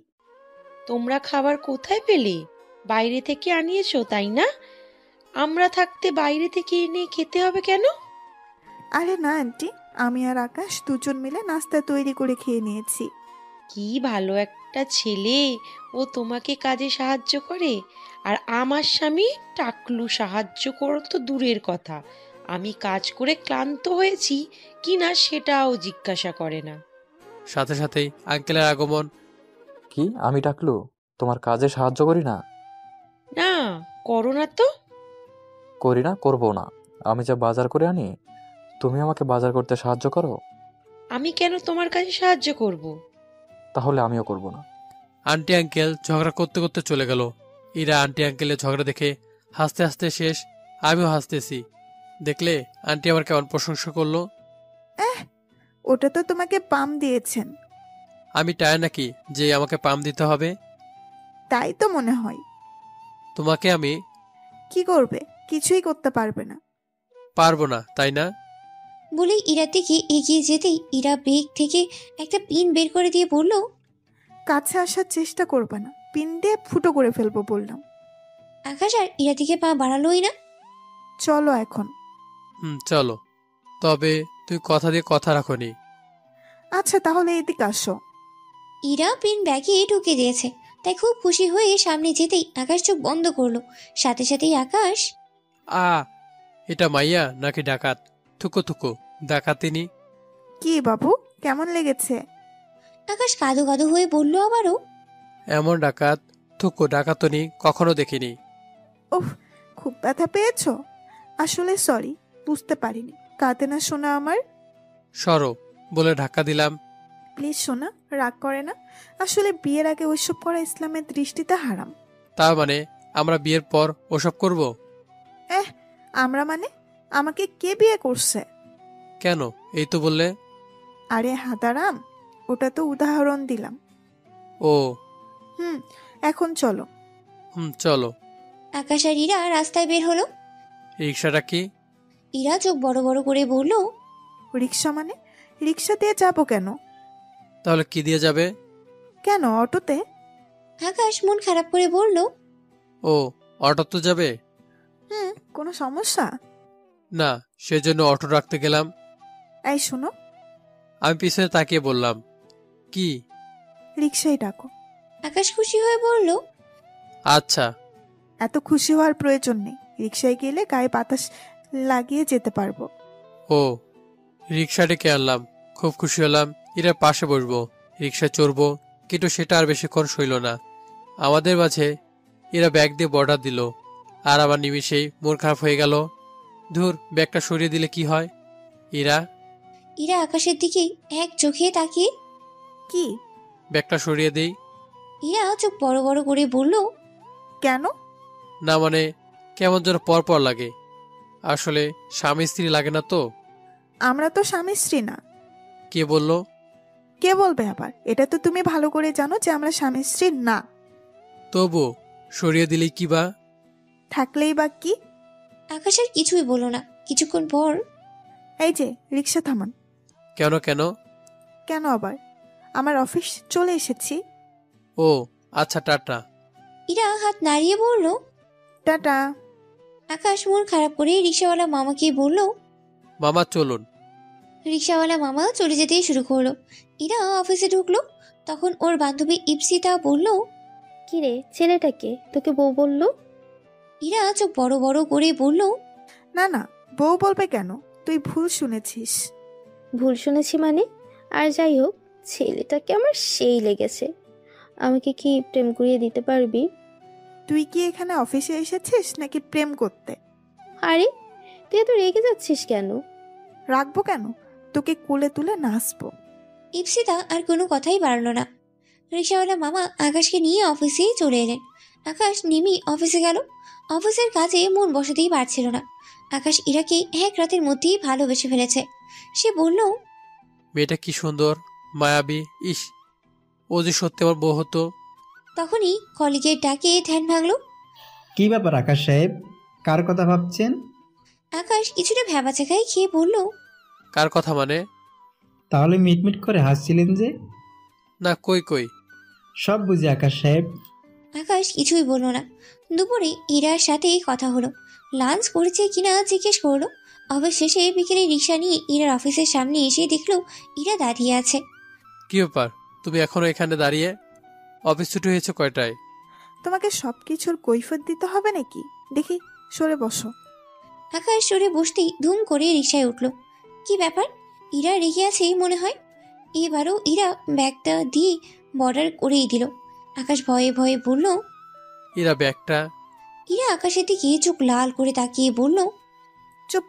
তোমরা খাবার কোথায় পেলে? বাইরে থেকে আনিয়েছো তাই না? আমরা থাকতে বাইরে থেকে এনে খেতে হবে কেন? আরে না আন্টি, আমি আর আকাশ দুজন মিলে নাস্তা তৈরি করে খেয়ে নিয়েছি। কি ভালো একটা ছেলে! ও তোমাকে কাজে সাহায্য করে। আর আমার স্বামী টাকলু, সাহায্য করো তো দূরের কথা, আমি কাজ করে ক্লান্ত হয়েছি কিনা সেটাও জিজ্ঞাসা করে না। সাথে সাথেই আঙ্কেলের আগমন। কি আমি ডাকলু? তোমার কাজে সাহায্য করি না? না, করো না তো। করি না, করবো না। আমি যা বাজার করে আনি, তুমি আমাকে বাজার করতে সাহায্য করো? আমি কেন তোমার কাছে সাহায্য করব? তাহলে আমিও করব না। আন্টি আঙ্কেল ঝগড়া করতে করতে চলে গেল। ইরা আন্টি আঙ্কেলের ঝগড়া দেখে হাসতে হাসতে শেষ। আমিও হাসতেছি। দেখলে আন্টি আমার কেমন প্রশংসা করলো। ওটা তো তোমাকে পাম দিয়েছেন। আমি টায় নাকি যে আমাকে পাম দিতে হবে? তাই তো মনে হয়। তোমাকে আমি কি করবে? কিছুই করতে পারবে না। পারবো না, তাই না? বলে ইরার দিকে এগিয়ে যেতেই ইরা ব্যাগ থেকে একটা পিন বের করে দিয়ে বলল, কাছে আসার চেষ্টা করবে না, পিন দিয়ে ফুটো করে ফেলবো বললাম। আকাশ আর ইরা দিকে পা বাড়ালোই না। চলো এখন। চলো। তবে তুই কথা দিয়ে কথা রাখনি। আচ্ছা তাহলে এদিকে আসো। ইরা পিন ব্যাগে ঢুকে দিয়েছে, তাই খুব খুশি হয়ে সামনে যেতেই আকাশ চোখ বন্ধ করলো। সাথে সাথেই আকাশ, আ এটা মাইয়া নাকি ডাকাত? থুকো থুকো, ডাকাতিনি। কি বাবু, কেমন লেগেছে? আকাশ কাদো কাদো হয়ে বলল আবারও, এমন ডাকাত, থুকো ডাকাতনি কখনো দেখিনি। ওহ, খুব ব্যথা পেয়েছো? আসলে সরি, বুঝতে পারিনি। কাঁদে না শোনা আমার। সরো বলে ধাক্কা দিলাম। প্লিজ শোনা, রাগ করে না। আসলে বিয়ের আগে ওইসব করা ইসলামের দৃষ্টিতে হারাম। তার মানে আমরা বিয়ের পর ওসব করব? আমরা মানে? আমাকে কে বিয়ে করছে? কেন, এই তো বললে। আরে হাদারাম, ওটা তো উদাহরণ দিলাম। ও হুম, এখন চলো। চলো। আকাশ আর ইরা রাস্তায় বের হলো। রিক্সাটা কি? ইরা চোখ বড় বড় করে বলল, রিক্সা মানে? রিক্সা দিয়ে যাবো কেন? তাহলে কি দিয়ে যাবে? কেন, অটোতে? আকাশ মন খারাপ করে বলল, ও অটো তো যাবে। কোনো সমস্যা? না, সেজন্য অটো রাখতে গেলাম। এই শোনো। আমি পিছনে তাকিয়ে বললাম, কি? রিক্সাই ডাকো। আকাশ খুশি হয়ে বলল, আচ্ছা। এত খুশি হওয়ার প্রয়োজন নেই, রিক্সায় গেলে গায়ে বাতাস লাগিয়ে যেতে পারবো। ও রিক্সা ডেকে আনলাম, খুব খুশি হলাম। এরা পাশে বসবো, রিক্সায় চড়বো, কিন্তু সেটা আর বেশিক্ষণ সইল না। আমাদের মাঝে এরা ব্যাগ দিয়ে বর্ডার দিল, আর আমার নিমিষেই মন খারাপ হয়ে গেল। ধুর, ব্যাগটা সরিয়ে দিলে কি হয়? ইরা ইরা আকাশের দিকে এক চোখে তাকিয়ে, কি? ব্যাগটা সরিয়ে দেই। ইরা চোখ বড় বড় করে বলল, কেন? না মানে কেমন যেন পর পর লাগে। আসলে স্বামী স্ত্রী লাগে না তো। আমরা তো স্বামী স্ত্রী না। কে বলল? কে বলবে আবার? এটা তো তুমি ভালো করে জানো যে আমরা স্বামী স্ত্রী না। তবু সরিয়ে দিলেই কি বা? থাকলেই বা কি? আকাশ আর কিছুই বলল না। কিছুক্ষণ পর, এই যে রিক্সা থামান। কেন কেন? কেন আবার? আমার অফিস চলে এসেছি। ও আচ্ছা, টাটা। ইরা হাত নাড়িয়ে বলল। টাটা। আকাশ মন খারাপ করে রিক্সাওয়ালা মামাকে বলল। মামা চলুন। রিক্সাওয়ালা মামা চলে যেতেই শুরু করলো। ইরা অফিসে ঢুকলো। তখন ওর বান্ধবী ইপসিতা বলল, কিরে, ছেলেটাকে তোকে বউ বললো? ইরা চোখ বড় বড় করে বলল, না না, বউ বলবে কেন? তুই ভুল শুনেছিস। ভুল শুনেছি মানে? আর যাই হোক, ছেলেটাকে আমার সেই লেগেছে। আমাকে কি প্রেম করিয়ে দিতে পারবি? তুই কি এখানে অফিসে এসেছিস নাকি প্রেম করতে? আরে, তুই এত রেগে যাচ্ছিস কেন? রাখবো কেন? তোকে কোলে তুলে নাচবো। ইপসিতা আর কোনো কথাই বাড়লো না। রিক্সাওয়ালা মামা আকাশকে নিয়ে অফিসে চলে এলেন। আকাশ নেমেই অফিসে গেল। অফিসের কাজে মন বসাতেই পারছিল না। আকাশ ইরাকে এক রাতের মধ্যেই ভালোবেসে ফেলেছে। সে বলল, মেয়েটা কি সুন্দর, মায়াবী। ইস, ও যে সত্যি আমার বউ হতো। তখনই কলিগের ডাকে ধ্যান ভাঙল। কি ব্যাপার আকাশ সাহেব, কার কথা ভাবছেন? আকাশ কিছুটা ভ্যাবাচাকাই খেয়ে বলল, কার কথা মানে? তাহলে মিটমিট করে হাসছিলেন যে? না, কই কই। সব বুঝি আকাশ সাহেব। আকাশ কিছুই বলল না। দুপুরে ইরার সাথেই কথা হলো। লাঞ্চ করেছে কিনা জিজ্ঞেস করলো। অবশেষে বিকেলে রিক্সা নিয়ে ইরার অফিসের সামনে এসে দেখলো ইরা দাঁড়িয়ে আছে। কি ব্যাপার, তুমি এখনো এখানে দাঁড়িয়ে? অফিস ছুটি হয়েছে কয়টায়? তোমাকে সব কিছুর কৈফিয়ত দিতে হবে নাকি? দেখি, সরে বসো। আকাশ সরে বসতেই ধুম করে রিক্সায় উঠলো। কি ব্যাপার, ইরা রেগে আছে মনে হয়। এবারও ইরা ব্যাগটা দিয়ে বর্ডার করেই দিল। আকাশ ভয়ে ভয়ে বলল। ইরা ব্যাগটা। ইরা আকাশের দিকে চোখ লাল করে তাকিয়ে বলল। চুপ,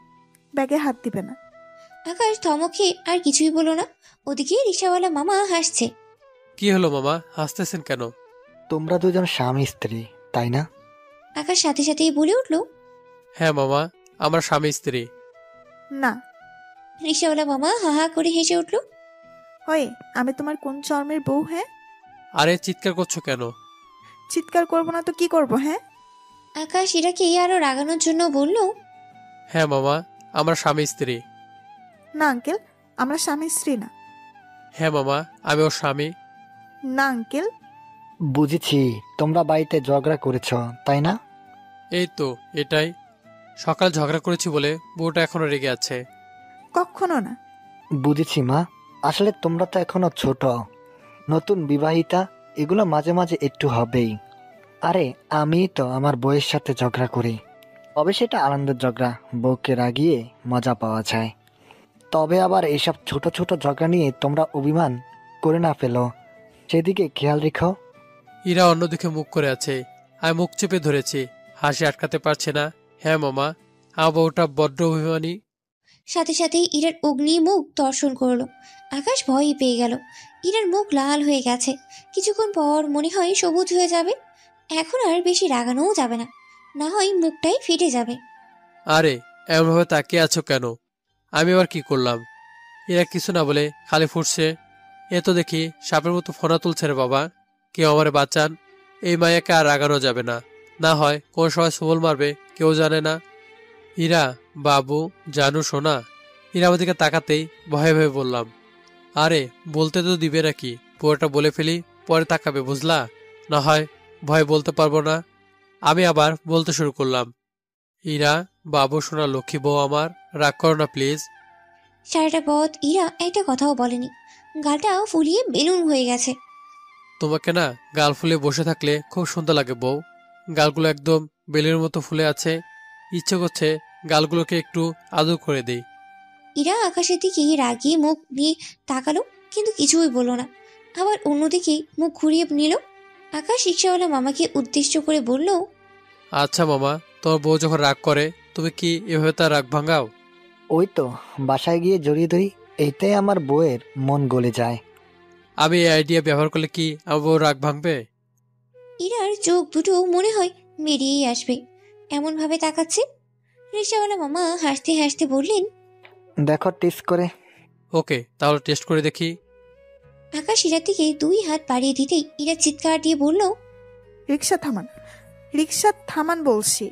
ব্যাগে হাত দিবে না। আকাশ ধমক খেয়ে আর কিছুই বলল না। ওদিকে রিক্সাওয়ালা মামা হাসছে। কি হলো মামা, হাসতেছেন কেন? তোমরা দুজন স্বামী স্ত্রী, তাই না? আকাশ সাথে সাথেই বলে উঠল। হ্যাঁ মামা, আমরা স্বামী স্ত্রী। না। রিক্সাওয়ালা মামা হা হা করে হেসে উঠল। হয়, আমি তোমার কোন জন্মের বউ? হ্যাঁ, আরে চিৎকার করছো কেন? চিৎকার করবো না তো কি করবো? হ্যাঁ, আকাশ ইরাকে আরো রাগানোর জন্য বলল। হ্যাঁ মামা, আমরা স্বামী স্ত্রী। না আঙ্কেল, আমরা স্বামী স্ত্রী না। হ্যাঁ মামা, আমি ওর স্বামী। না আঙ্কেল। বুঝেছি, তোমরা বাড়িতে ঝগড়া করেছ, তাই না? এই তো এটাই। সকাল ঝগড়া করেছি বলে বউটা এখনো রেগে আছে। কখনো না। বুঝেছি মা, আসলে তোমরা তো এখনো ছোট, নতুন বিবাহিতা, এগুলো মাঝে মাঝে একটু হবেই। আরে আমি তো আমার বউয়ের সাথে ঝগড়া করি, তবে সেটা আনন্দের ঝগড়া, বউকে রাগিয়ে মজা পাওয়া যায়। তবে আবার এইসব ছোট ছোট ঝগড়া নিয়ে তোমরা অভিমান করে না ফেলো, সেদিকে খেয়াল রেখো। ইরা অন্যদিকে মুখ করে আছে। আমি মুখ চেপে ধরেছি, হাসি আটকাতে পারছে না। হ্যাঁ মামা, আমার বউটা বড্ড অভিমানী। সাথে সাথেই ইরার অগ্নি মুখ দর্শন করলো। আকাশ ভয়ই পেয়ে গেল। ইরার মুখ লাল হয়ে গেছে। কিছুক্ষণ পর মনে হয় সবুজ হয়ে যাবে। এখন আর বেশি রাগানোও যাবে না, না হয় মুখটাই ফেটে যাবে। আরে এমনভাবে তাকিয়ে আছো কেন? আমি আবার কি করলাম? এরা কিছু না বলে খালি ফুটছে। এ তো দেখি সাপের মতো ফোনা তুলছে রে বাবা। কেউ আমারে বাঁচান, এই মায়াকে আর রাগানো যাবে না, না হয় কোন সময় সবল মারবে কেউ জানে না। ইরা, বাবু, জানু, সোনা। ইরা আমাদেরকে তাকাতেই ভয়ে ভয়ে বললাম। আরে বলতে তো দিবে নাকি? পুরোটা বলে ফেলি, পরে তাকাবে, বুঝলা? না হয় ভয় বলতে পারবো না। আমি আবার বলতে শুরু করলাম। ইরা, বাবু, সোনা, লক্ষ্মী বউ আমার, রাগ করো না প্লিজ। সারাটা পথ ইরা একটা কথাও বলেনি। গালটা ফুলিয়ে বেলুন হয়ে গেছে। তোমাকে না গাল ফুলে বসে থাকলে খুব সুন্দর লাগে বউ। গালগুলো একদম বেলের মতো ফুলে আছে। ইচ্ছে করছে গালগুলোকে একটু আদর করে দেই। ইরা আকাশের দিকে রাগিয়ে মুখ নিয়ে তাকালো, কিন্তু কিছুই বলল না। আবার অন্যদিকে মুখ ঘুরিয়ে নিল। আকাশ রিক্সাওয়ালা মামাকে উদ্দেশ্য করে বলল। আচ্ছা মামা, তোমার বউ যখন রাগ করে তুমি কি এভাবে তার রাগ ভাঙাও? ওই তো, বাসায় গিয়ে জড়িয়ে ধরি, এইটাই আমার বউয়ের মন গলে যায়। আমি এই আইডিয়া ব্যবহার করলে কি আমার বউ রাগ ভাঙবে? ইরার চোখ দুটো মনে হয় বেরিয়েই আসবে, এমন ভাবে তাকাচ্ছে। রিক্সাওয়ালা মামা হাসতে হাসতে বললেন। দেখো টেস্ট করে। ওকে, তাহলে টেস্ট করে দেখি। আকাশ ইরার দিকে 2 হাত বাড়িয়ে দিতেই ইরা চিৎকার দিয়ে বলল। রিক্সা থামান, রিক্সা থামান বলছি।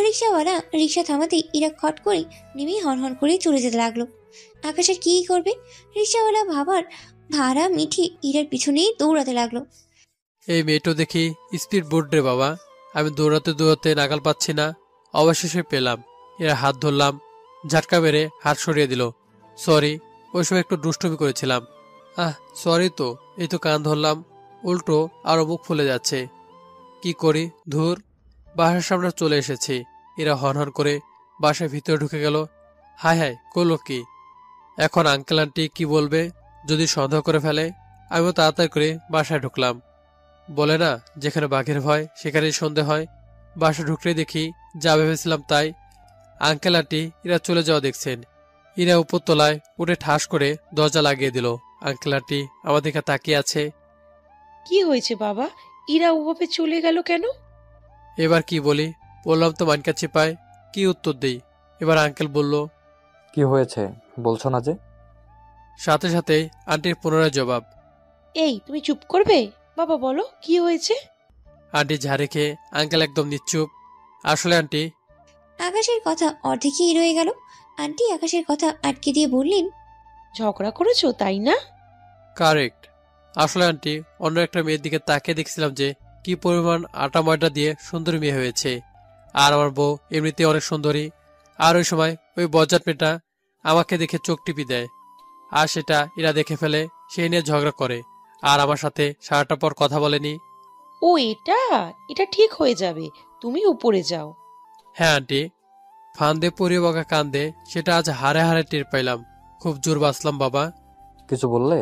রিক্সাওয়ালা রিক্সা থামাতেই ইরা খট করে নেমে হনহন করে চলে যেতে লাগলো। আকাশের কি করবে? রিক্সাওয়ালা ভাবার ভাড়া মিঠি ইরার পিছনেই দৌড়াতে লাগলো। এই মেয়েটা দেখি স্পিড বোর্ড রে বাবা। আমি দৌড়াতে দৌড়াতে নাগাল পাচ্ছি না, অবশেষে পেলাম। এরা হাত ধরলাম, ঝাটকা মেরে হাত সরিয়ে দিল। সরি, ওই সময় একটু দুষ্টুমি করেছিলাম। সরি তো, এই তো কান ধরলাম, উল্টো আরো মুখ ফুলে যাচ্ছে। কি করি, ধুর। বাসার সামনে চলে এসেছি। এরা হনহন করে বাসার ভিতরে ঢুকে গেল। হায় হায়, করলো কি? এখন আঙ্কেল আন্টি কি বলবে যদি সন্দেহ করে ফেলে? আমিও তাড়াতাড়ি করে বাসায় ঢুকলাম। বলে না, যেখানে বাঘের ভয় সেখানেই সন্ধে হয়। বাসা ঢুকলেই দেখি যা ভেবেছিলাম তাই। আঙ্কেল আন্টি এরা চলে যাওয়া দেখছেন। এরা উপরতলায় উঠে ঠাস করে দরজা লাগিয়ে দিল। আঙ্কেল আন্টি আমার দিকে তাকিয়ে আছে। কি হয়েছে বাবা, ইরা ওভাবে চলে গেল কেন? এবার কি বলি? বললাম তো মানকা চিপায়, কি উত্তর দেই? এবার আঙ্কেল বলল। কি হয়েছে বলছো না যে? সাথে সাথে আন্টির পুনরায় জবাব। এই তুমি চুপ করবে? বাবা বলো কি হয়েছে? আন্টি ঝাড়ে খেয়ে আঙ্কেল একদম নিশ্চুপ। আসলে আন্টি। আকাশের কথা অর্ধেকই রয়ে গেল। আন্টি আকাশের কথা আটকে দিয়ে বললেন। ঝগড়া করেছো তাই না? কারেক্ট। আসলে আন্টি, অন্য একটা মেয়ের দিকে তাকিয়ে দেখছিলাম যে কি পরিমাণ আটা ময়দা দিয়ে সুন্দরী মেয়ে হয়েছে, আর আমার বউ এমনিতে অনেক সুন্দরী। আর ওই সময় ওই বজ্জাত মেয়েটা আমাকে দেখে চোখ টিপি দেয়, আর সেটা এরা দেখে ফেলে, সেই নিয়ে ঝগড়া করে, আর আমার সাথে সারাটা পর কথা বলেনি। ও এটা এটা ঠিক হয়ে যাবে, তুমি উপরে যাও। হ্যাঁ আন্টি, ফান্দে পরিয়ে বকা কান্দে সেটা আজ হারে হারে টের পাইলাম। খুব জোর বাঁচলাম বাবা। কিছু বললে?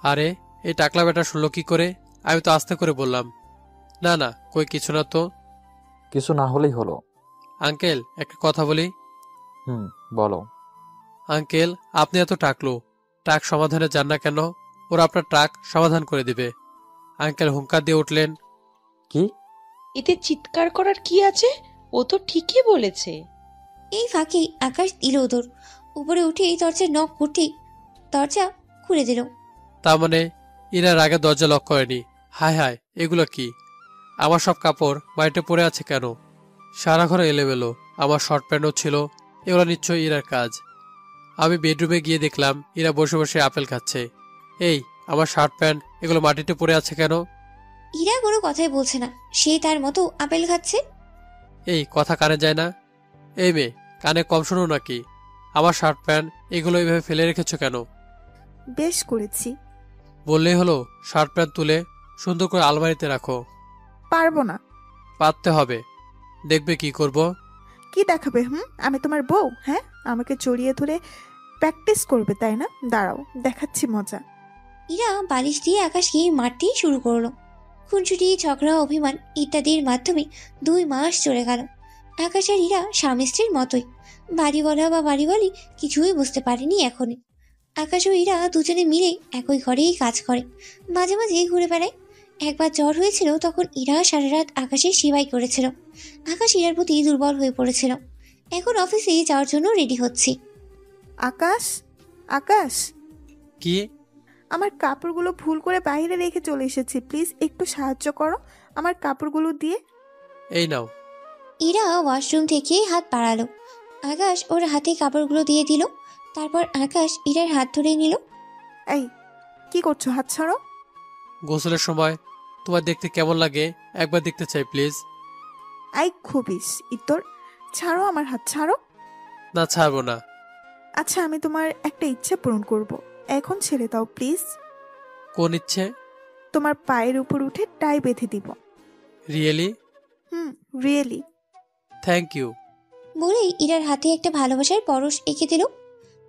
আরে, এই টাকলা বেটা শুনলো কি করে? আমি তো আস্তে করে বললাম, না না কই কিছু না তো। কিছু না হলেই হলো। আঙ্কেল, একটা কথা বলি। হুম, বলো। আঙ্কেল, আপনি এত টাকলো, টাক সমাধানে যান না কেন? ওরা আপনার টাক সমাধান করে দিবে। আঙ্কেল হুঙ্কার দিয়ে উঠলেন। কি? এতে চিৎকার করার কি আছে? ও তো ঠিকই বলেছে। এই ফাঁকে আকাশ দিল দৌড়, উপরে উঠে দরজার নক করতেই দরজা খুলে দিল। তার মানে এরা আগে দরজা লক করেনি? হায় হায়, এগুলো কি? আমার সব কাপড় বাড়িতে পড়ে আছে কেন? সারা ঘরে এলোমেলো, আমার শর্ট প্যান্টও ছিল। এগুলো নিশ্চয়ই ইরার কাজ। আমি বেডরুমে গিয়ে দেখলাম ইরা বসে বসে আপেল খাচ্ছে। এই, আমার শার্ট প্যান্ট এগুলো মাটিতে পড়ে আছে কেন? ইরা কোনো কথাই বলছে না, সে তার মতো আপেল খাচ্ছে। এই কথা কানে যায় না? এই মেয়ে, কানে কম শোনো নাকি? আমার শার্ট প্যান্ট এগুলো এইভাবে ফেলে রেখেছো কেন? বেশ করেছি। বললেই হলো, শার্ট প্যান্ট তুলে সুন্দর করে আলমারিতে রাখো। পারবো না। পাততে হবে। দেখবে কি করব। কি দেখাবে? আমি তোমার বউ? হ্যাঁ, আমাকে জড়িয়ে ধরে প্র্যাকটিস করবে তাই না? দাঁড়াও, দেখাচ্ছি মজা। ইরা বালিশ দিয়ে আকাশকে মারতেই শুরু করলো। খুনসুটি, ঝগড়া, অভিমান ইত্যাদির মাধ্যমে 2 মাস চলে গেল। আকাশ আর ইরা স্বামী স্ত্রীর মতোই, বাড়িওয়ালা বা বাড়িওয়ালি কিছুই বুঝতে পারেনি এখনই। আকাশ ও ইরা দুজনে মিলে একই ঘরেই কাজ করে, মাঝে মাঝে ঘুরে বেড়ায়। একবার জ্বর হয়েছিল, তখন ইরা সারা রাত আকাশের সেবাই করেছিল। আকাশ ইরার প্রতি দুর্বল হয়ে পড়েছিল। এখন অফিসে যাওয়ার জন্য রেডি হচ্ছি। আকাশ, আকাশ, কি? আমার কাপড়গুলো ভুল করে বাইরে রেখে চলে এসেছি, প্লিজ একটু সাহায্য করো আমার কাপড়গুলো দিয়ে। এই নাও। ইরা ওয়াশরুম থেকে হাত বাড়ালো। আকাশ ওর হাতে কাপড়গুলো দিয়ে দিল। তারপর আকাশ ইরার হাত ধরে নিল। এই, কি করছো? হাত ছাড়ো। গোসলের সময় তোমার দেখতে কেমন লাগে একবার দেখতে চাই প্লিজ। আই খুবিস ইতর, ছাড়ো আমার হাত, ছাড়ো। না, ছাড়বো না। আচ্ছা, আমি তোমার একটা ইচ্ছে পূরণ করব, এখন ছেড়ে দাও প্লিজ। কোন ইচ্ছে? তোমার পায়ের উপর উঠে টাই বেঁধে দিব। রিয়েলি? রিয়েলি। Thank you. বলেই ইরার হাতে একটা ভালোবাসার পরশ এঁকে দিল।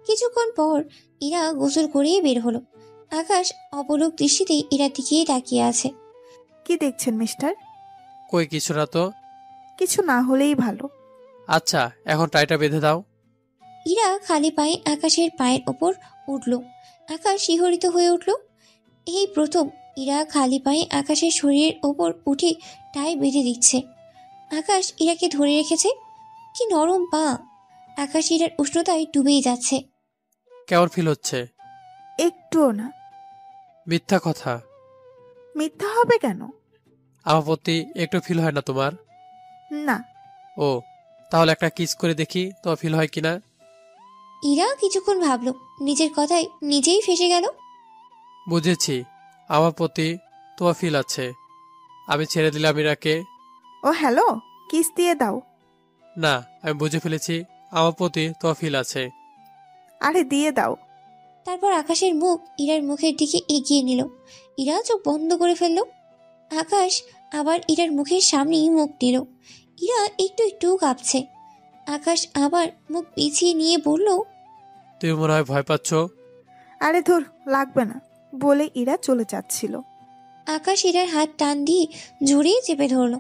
কিছুক্ষণ পর ইরা গোসল করিয়ে বের হলো। আকাশ অপলক দৃষ্টিতে ইরার দিকে তাকিয়ে আছে। কি দেখছেন মিস্টার? কই কিছু না তো। কিছু না হলেই ভালো। আচ্ছা, এখন টাইটা বেঁধে দাও। ইরা খালি পায়ে আকাশের পায়ের ওপর উঠল। আকাশ শিহরিত হয়ে উঠল। এই প্রথম ইরা খালি পায়ে আকাশের শরীরের ওপর উঠে টাই বেঁধে দিচ্ছে। আকাশ ইরাকে ধরে রেখেছে। কি নরম পা! আকাশ ইরার উষ্ণতায় ডুবেই যাচ্ছে। কেমন ফিল হচ্ছে? একটুও না। মিথ্যা কথা। মিথ্যা হবে কেন? আমার প্রতি একটু ফিল হয় না তোমার? না। ও, তাহলে একটা কিস করে দেখি তোমার ফিল হয় কিনা। ইরা কিছুক্ষণ ভাবল, নিজের কথায় নিজেই ফেঁসে গেল। বুঝেছি, আমার প্রতি তোমার ফিল আছে। আমি ছেড়ে দিলাম ইরাকে। ও হ্যালো, কিস দিয়ে দাও। না, আমি বুঝে ফেলেছি আমার প্রতি তোমার ফিল আছে। আরে দিয়ে দাও। তারপর আকাশের মুখ ইরার মুখের দিকে এগিয়ে নিল। ইরা চোখ বন্ধ করে ফেলল। আকাশ আবার ইরার মুখের সামনেই মুখ নিল। ইরা একটু একটু কাঁপছে। আকাশ আবার মুখ পিছিয়ে নিয়ে বলল, তুমি মনে হয় ভয় পাচ্ছ। আরে ধুর, লাগবে না বলে ইরা চলে যাচ্ছিল। আকাশ ইরার হাত টান দিয়ে জোরে চেপে ধরল।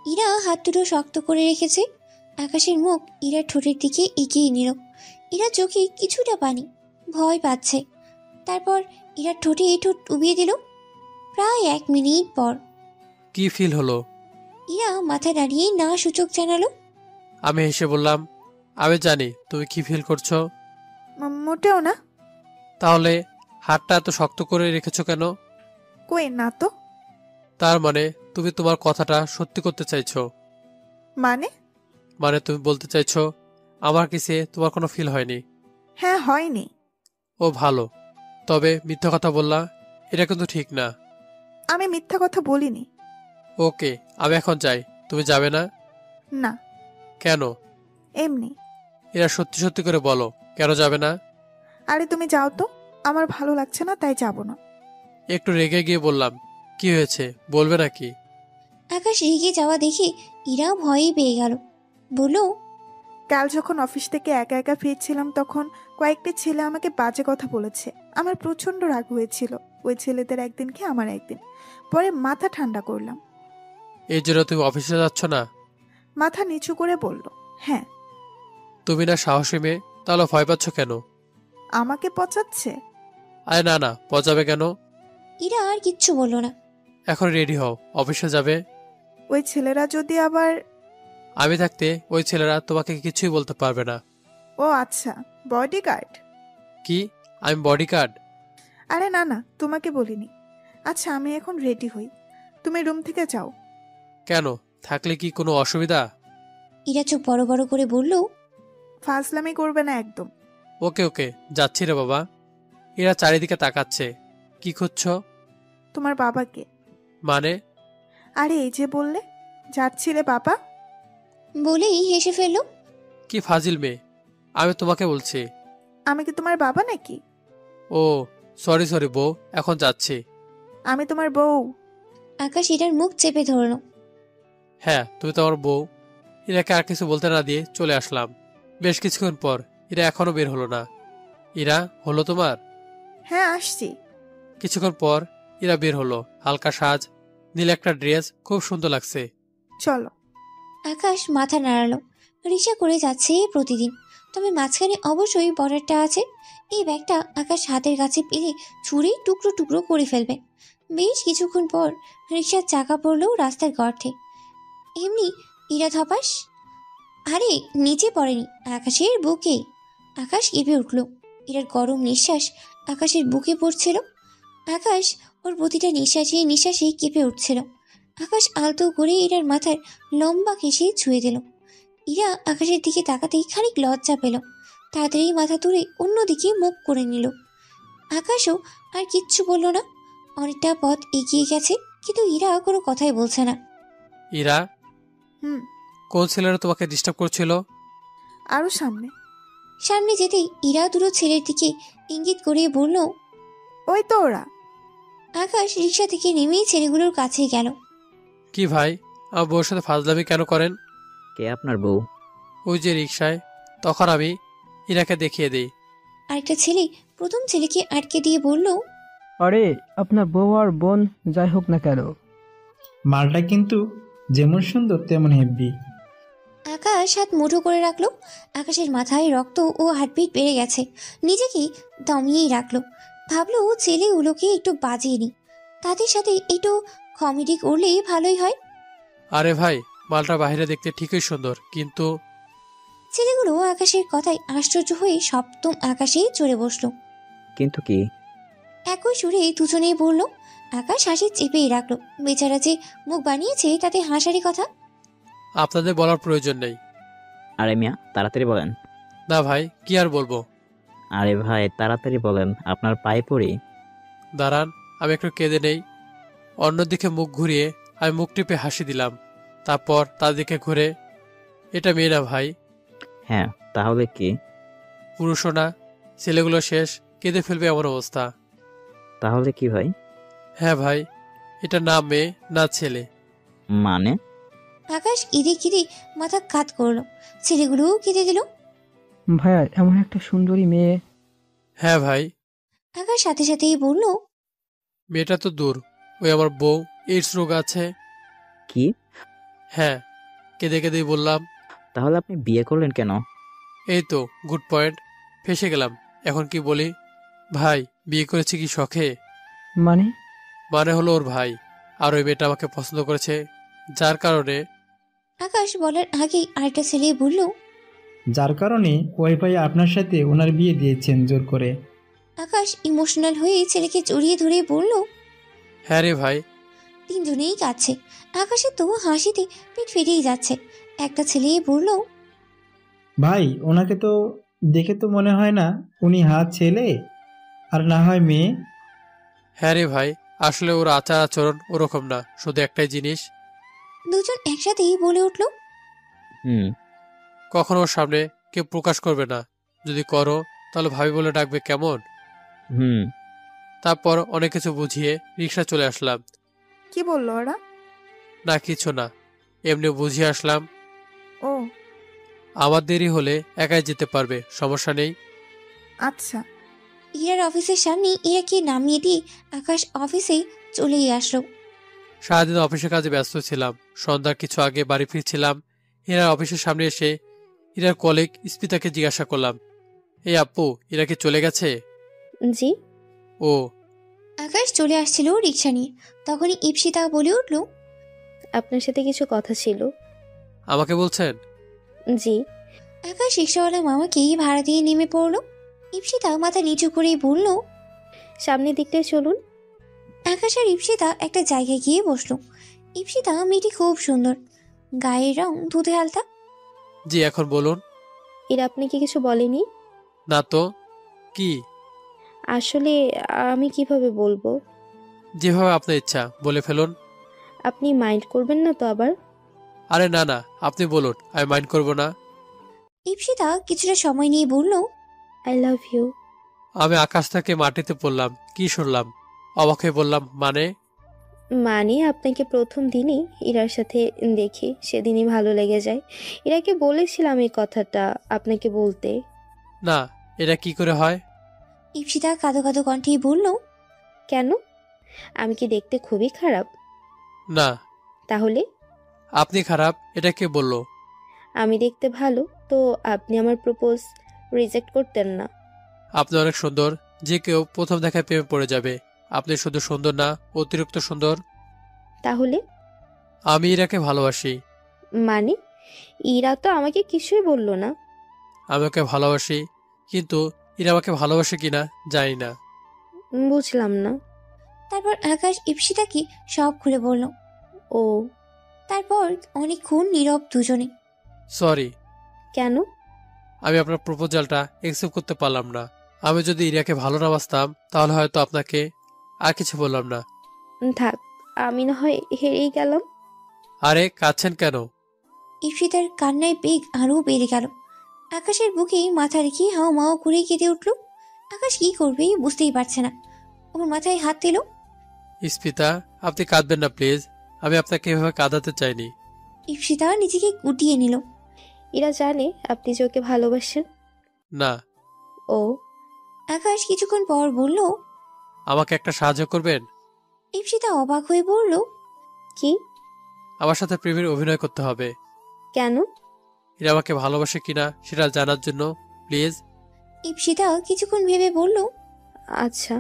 ইরা হাত দুটো শক্ত করে রেখেছে। আকাশের মুখ ইরার ঠোঁটের দিকে এগিয়ে নিল। ইরা চোখে কিছুটা পানি, ভয় পাচ্ছে। তারপর ইরার ঠোঁটে ঠোঁট ডুবিয়ে দিল। প্রায় 1 মিনিট পর কি ফিল হলো? ইরা মাথা নাড়িয়ে না সূচক জানালো। আমি হেসে বললাম, আমি জানি তুমি কি ফিল করছো। মোটেও না। তাহলে হাতটা এত শক্ত করে রেখেছো কেন? কই না তো। তার মানে তুমি তোমার কথাটা সত্যি করতে চাইছো। মানে তুমি বলতে চাইছো আমার কিসে তোমার কোনো ফিল হয়নি। হ্যাঁ, হয়নি। ও ভালো, তবে মিথ্যা কথা বললা, এটা কিন্তু ঠিক না। আমি মিথ্যা কথা বলিনি। ওকে, আমি এখন যাই, তুমি যাবে না? না, কেন? এমনি। এরা সত্যি সত্যি করে বলো, কেন যাবে না? আরে তুমি যাও তো, আমার ভালো লাগছে না, তাই যাব না। একটু রেগে গিয়ে বললাম, কি হয়েছে বলবে নাকি? আকাশ রেগে যাওয়া দেখে ইরা ভয়ই পেয়ে গেল। বলল, কাল যখন অফিস থেকে একা একা ফিরছিলাম তখন কয়েকটি ছেলে আমাকে বাজে কথা বলেছে। আমার প্রচন্ড রাগ হয়েছিল। ওই ছেলেদের একদিন কি আমার একদিন। পরে মাথা ঠান্ডা করলাম। এই জন্য তুমি অফিসে যাচ্ছ না? মাথা নিচু করে বলল, হ্যাঁ। তুমি না সাহসী মেয়ে, তাহলে ভয় পাচ্ছ কেন? আমাকে পচাচ্ছে? আরে না না, পচাবে কেন? ইরা আর কিচ্ছু বলল না। এখন রেডি হও, অফিসে যাবে। ওই ছেলেরা যদি আবার... আমি থাকতে ওই ছেলেরা তোমাকে কিছুই বলতে পারবে না। ও আচ্ছা, বডিগার্ড? কি? আমি বডিগার্ড? আরে না না, তোমাকে বলিনি। আচ্ছা, আমি এখন রেডি হই, তুমি রুম থেকে যাও। কেন, থাকলে কি কোনো অসুবিধা? ইরা চোখ বড় বড় করে বলল, ফাজলামি করবে না একদম। ওকে ওকে, যাচ্ছি রে বাবা। এরা চারিদিকে তাকাচ্ছে, কি খুঁজছো? তোমার বাবাকে। মানে? আরে এই যে বললে যাচ্ছিলে বাবা। বলেই হেসে ফেলল। কি ফাজিল মেয়ে, আমি তোমাকে বলছি। আমি কি তোমার বাবা নাকি? ও সরি সরি বউ, এখন যাচ্ছি। আমি তোমার বউ। আকাশ ইরার মুখ চেপে ধরল। হ্যাঁ, তুমি তো আমার বউ। ইরাকে আর কিছু বলতে না দিয়ে চলে আসলাম। বেশ কিছুক্ষণ পর ইরা এখনো বের হলো না। ইরা, হলো তোমার? হ্যাঁ, আসছি। কিছুক্ষণ পর ইরা বের হলো, হালকা সাজ, নীল একটা ড্রেস, খুব সুন্দর লাগছে। চলো। আকাশ মাথা নাড়ালো। রিক্সা করে যাচ্ছে প্রতিদিন, তবে মাঝখানে অবশ্যই বর্ডারটা আছে। এই ব্যাগটা আকাশ হাতের কাছে পেলে ছুঁড়ে টুকরো টুকরো করে ফেলবে। বেশ কিছুক্ষণ পর রিক্সার চাকা পড়লো রাস্তার গর্তে। এমনি ইরা ধপাস। আরে নিচে পড়েনি, আকাশের বুকে। আকাশ কেঁপে উঠল। ইরার গরম নিঃশ্বাস আকাশের বুকে পড়ছিল। আকাশ ওর প্রতিটা নিঃশ্বাসে নিঃশ্বাসে কেঁপে উঠছিল। আকাশ আলতো করে ইরার মাথার লম্বা ঘেঁষে ছুঁয়ে দিল। ইরা আকাশের দিকে তাকাতেই খানিক লজ্জা পেল। তাড়াতাড়ি মাথা তুলে অন্যদিকে মুখ করে নিল। আকাশও আর কিচ্ছু বলল না। অনেকটা পথ এগিয়ে গেছে, কিন্তু ইরা কোনো কথাই বলছে না। ইরা, হুম। কোন ছেলেরা তোমাকে ডিস্টার্ব করছিল? আরো সামনে। সামনে যেতেই ইরা দুটো ছেলের দিকে ইঙ্গিত করে বলল, ওই তো ওরা। আকাশ রিক্সা থেকে নেমেই ছেলেগুলোর কাছে গেল। কি ভাই, আমার বউর সাথে ফাজলামি কেন করেন? কে আপনার বউ? ওই যে রিক্সায়। তখন আমি ইরাকে দেখিয়ে দিই। আরেকটা ছেলে প্রথম ছেলেকে আটকে দিয়ে বলল, আরে আপনার বউ আর বোন যাই হোক না কেন, মালটা কিন্তু যেমন সুন্দর তেমন হেব্বি। আকাশ হাত মুঠো করে রাখলো। আকাশের মাথায় রক্ত ও হার্টবিট বেড়ে গেছে। নিজেকে দমিয়েই রাখলো। ভাবলো ছেলেগুলোকে একটু বাজিয়ে নি, তাদের সাথে একটু কমেডি করলেই ভালোই হয়। আরে ভাই, মালটা বাইরে দেখতে ঠিকই সুন্দর, কিন্তু ছেলেগুলো আকাশের কথায় আশ্চর্য হয়ে সপ্তম আকাশেই চড়ে বসলো। কিন্তু কি? একই সুরে দুজনেই বলল। আকাশ হাসি চেপেই রাখলো। বেচারা যে মুখ বানিয়েছে তাতে হাসারই কথা। আপনাদের বলার প্রয়োজন নেই। আরে মিয়া, তাড়াতাড়ি বলেন। না ভাই, কি আর বলবো। আরে ভাই, তাড়াতাড়ি বলেন, আপনার পায়ে পড়ি। দাঁড়ান, আমি একটু কেঁদে নেই। অন্যদিকে মুখ ঘুরিয়ে আমি মুখ টিপে হাসি দিলাম। তারপর তার দিকে ঘুরে, এটা মেয়ে না ভাই। হ্যাঁ, তাহলে কি? পুরুষও না, ছেলেগুলো শেষ, কেঁদে ফেলবে এমন অবস্থা। তাহলে কি ভাই? হ্যাঁ ভাই, এটা না মেয়ে না ছেলে। মানে? আকাশ কেঁদে কেঁদে মাথা কাত করলো। ছেলেগুলোও কেঁদে দিল। ভাইয়া এমন একটা সুন্দরী মেয়ে। হ্যাঁ ভাই। আকাশ সাথে সাথেই বলল, মেয়েটা তো দূর, ওই আমার বউ এইডস রোগ আছে। কি? হ্যাঁ, কেঁদে কেঁদেই বললাম। তাহলে আপনি বিয়ে করলেন কেন? এই তো গুড পয়েন্ট, ফেসে গেলাম। এখন কি বলি? ভাই, বিয়ে করেছি কি শখে? মানে? মানে হলো ওর ভাই আর ওই মেয়েটা আমাকে পছন্দ করেছে, যার কারণে। আকাশ বলার আগেই আরেকটা ছেলে বলল, যার কারণে ওয়াইফাই আপনার সাথে ওনার বিয়ে দিয়েছেন জোর করে। আকাশ ইমোশনাল হয়ে ছেলেকে জড়িয়ে ধরে বলল। হ্যাঁ রে ভাই। তিনজনেই কাঁদছে। আকাশের তো হাসিতে পেট ফেটেই যাচ্ছে। একটা ছেলে বলল, ভাই, ওনাকে তো দেখে তো মনে হয় না উনি ছেলে। আর না হয় মেয়ে। হ্যাঁ রে ভাই, আসলে ওর আচার আচরণ ওরকম না, শুধু একটাই জিনিস, দুজন একসাথেই বলে উঠল। হুম। কখনো ওর সামনে কেউ প্রকাশ করবে না, যদি করো তাহলে ভাবি বলে ডাকবে, কেমন? হুম। তারপর অনেক কিছু বুঝিয়ে রিক্সা চলে আসলাম। কি বললো ওরা? না কিছু না, এমনি বুঝিয়ে আসলাম। ও আমার দেরি হলে একাই যেতে পারবে, সমস্যা নেই। আচ্ছা। ইরার অফিসের সামনে ইরাকে নামিয়ে দিয়ে আকাশ অফিসে চলেই আসলো। সারাদিন অফিসের কাজে ব্যস্ত ছিলাম, সন্ধ্যার কিছু আগে বাড়ি ফিরছিলাম। ইরার অফিসের সামনে এসে ইরার কলিগ স্মিতাকে জিজ্ঞাসা করলাম, এই আপু, ইরা কি চলে গেছে? জি। ও। আকাশ চলে আসছিল রিক্সা নিয়ে, তখনই ইপসিতা বলে উঠল। আপনার সাথে কিছু কথা ছিল। আমাকে বলছেন? জি। আকাশ রিক্সাওয়ালা মামাকেই ভাড়া দিয়ে নেমে পড়লো। ইপসিতা মাথা নিচু করেই বলল, সামনের দিকটায় চলুন। আকাশ আর ইপসিতা একটা জায়গায় গিয়ে বসলো। ইপসিতা মেয়েটি খুব সুন্দর, গায়ের রং দুধে আলতা। জি, এখন বলুন। এরা আপনাকে কিছু বলেনি? না তো। কি? আসলে আমি কিভাবে বলবো? যেভাবে আপনার ইচ্ছা বলে ফেলুন। আপনি মাইন্ড করবেন না তো আবার? আরে না না, আপনি বলুন, আমি মাইন্ড করব না। ইপসিতা কিছুটা সময় নিয়ে বলল, আই লাভ ইউ। আমি আকাশ থেকে মাটিতে পড়লাম, কি শুনলাম? অবাক হয়ে বললাম, মানে? মানে আপনাকে প্রথম দিনই ইরার সাথে দেখি, সেদিনই ভালো লেগে যায়। ইরাকে বলেছিলাম এই কথাটা আপনাকে বলতে। না, এটা কি করে হয়? ইপসিতা কাঁদো কাঁদো কণ্ঠেই বলল, কেন? আমি কি দেখতে খুবই খারাপ? না। তাহলে? আপনি খারাপ, এটা কে বললো? আমি দেখতে ভালো, তো আপনি আমার প্রপোজ রিজেক্ট করতেন না? আপনি অনেক সুন্দর, যে কেউ প্রথম দেখায় প্রেমে পড়ে যাবে। আপনি শুধু সুন্দর না, অতিরিক্ত সুন্দর। তাহলে? আমি ইরাকে ভালোবাসি। মানে? ইরা তো আমাকে কিছুই বলল না। আমি ওকে ভালোবাসি, কিন্তু ইরা আমাকে ভালোবাসে কিনা জানি না। বুঝলাম না। তারপর আকাশ ইপসিতাকে সব খুলে বলল। ও। তারপর অনেকক্ষণ নীরব দুজনে। সরি। কেন? আমি আপনার প্রপোজালটা অ্যাকসেপ্ট করতে পারলাম না। আমি যদি ইরাকে ভালো না বাসতাম তাহলে হয়তো আপনাকে আর কিছু বললাম না। থাক, আমি না হয় হেরেই গেলাম। আরে কাঁদছেন কেন? ইপসিতার কান্নায় বেগ আরও বেড়ে গেল। আকাশের বুকে মাথা রেখে হাও মাও করে কেঁদে উঠল। আকাশ কি করবে বুঝতেই পারছে না। ওর মাথায় হাত দিল। স্মিতা, আপনি কাঁদবেন না প্লিজ, আমি আপনাকে এভাবে কাঁদাতে চাইনি। ইপসিতা নিজেকে গুটিয়ে নিল। ইরা জানে আপনি যে ওকে ভালোবাসেন? না। ও। আকাশ কিছুক্ষণ পর বলল, আমাকে একটা সাহায্য করবেন? ইপসিতা অবাক হয়ে বলল, কি? আমার সাথে প্রেমের অভিনয় করতে হবে। কেন? এরা আমাকে ভালোবাসে কিনা সেটা জানার জন্য, প্লিজ। ইপসিতা কিছুক্ষণ ভেবে বলল, আচ্ছা।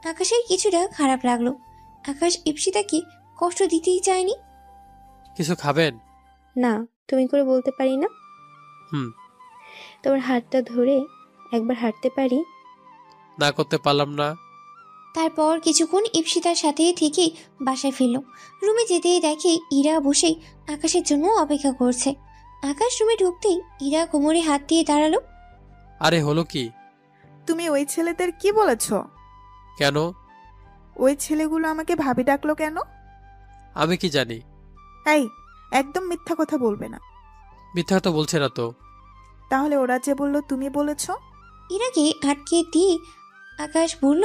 আকাশের কিছুটা খারাপ লাগলো। আকাশ ইপসিতাকে কষ্ট দিতেই চায়নি। কিছু খাবেন? না, তুমি করে বলতে পারি না? হুম। তোমার হাতটা ধরে একবার হাঁটতে পারি? না করতে পারলাম না। তারপর কিছুক্ষণ ইপসিতার সাথে থেকে বাসায় ফিরল। রুমে যেতে দেখে ইরা বসে আকাশের জন্য অপেক্ষা করছে। আকাশ রুমে ঢুকতেই ইরা কোমরে হাত দিয়ে দাঁড়ালো। আরে হলো কি? তুমি ওই ছেলেদের কি বলেছ? কেন? ওই ছেলেগুলো আমাকে ভাবি ডাকলো কেন? আমি কি জানি? এই, একদম মিথ্যা কথা বলবে না। মিথ্যা তো বলছে না তো। তাহলে ওরা যে বললো তুমি বলেছ? ইরাকে আটকে দিয়ে আকাশ বলল,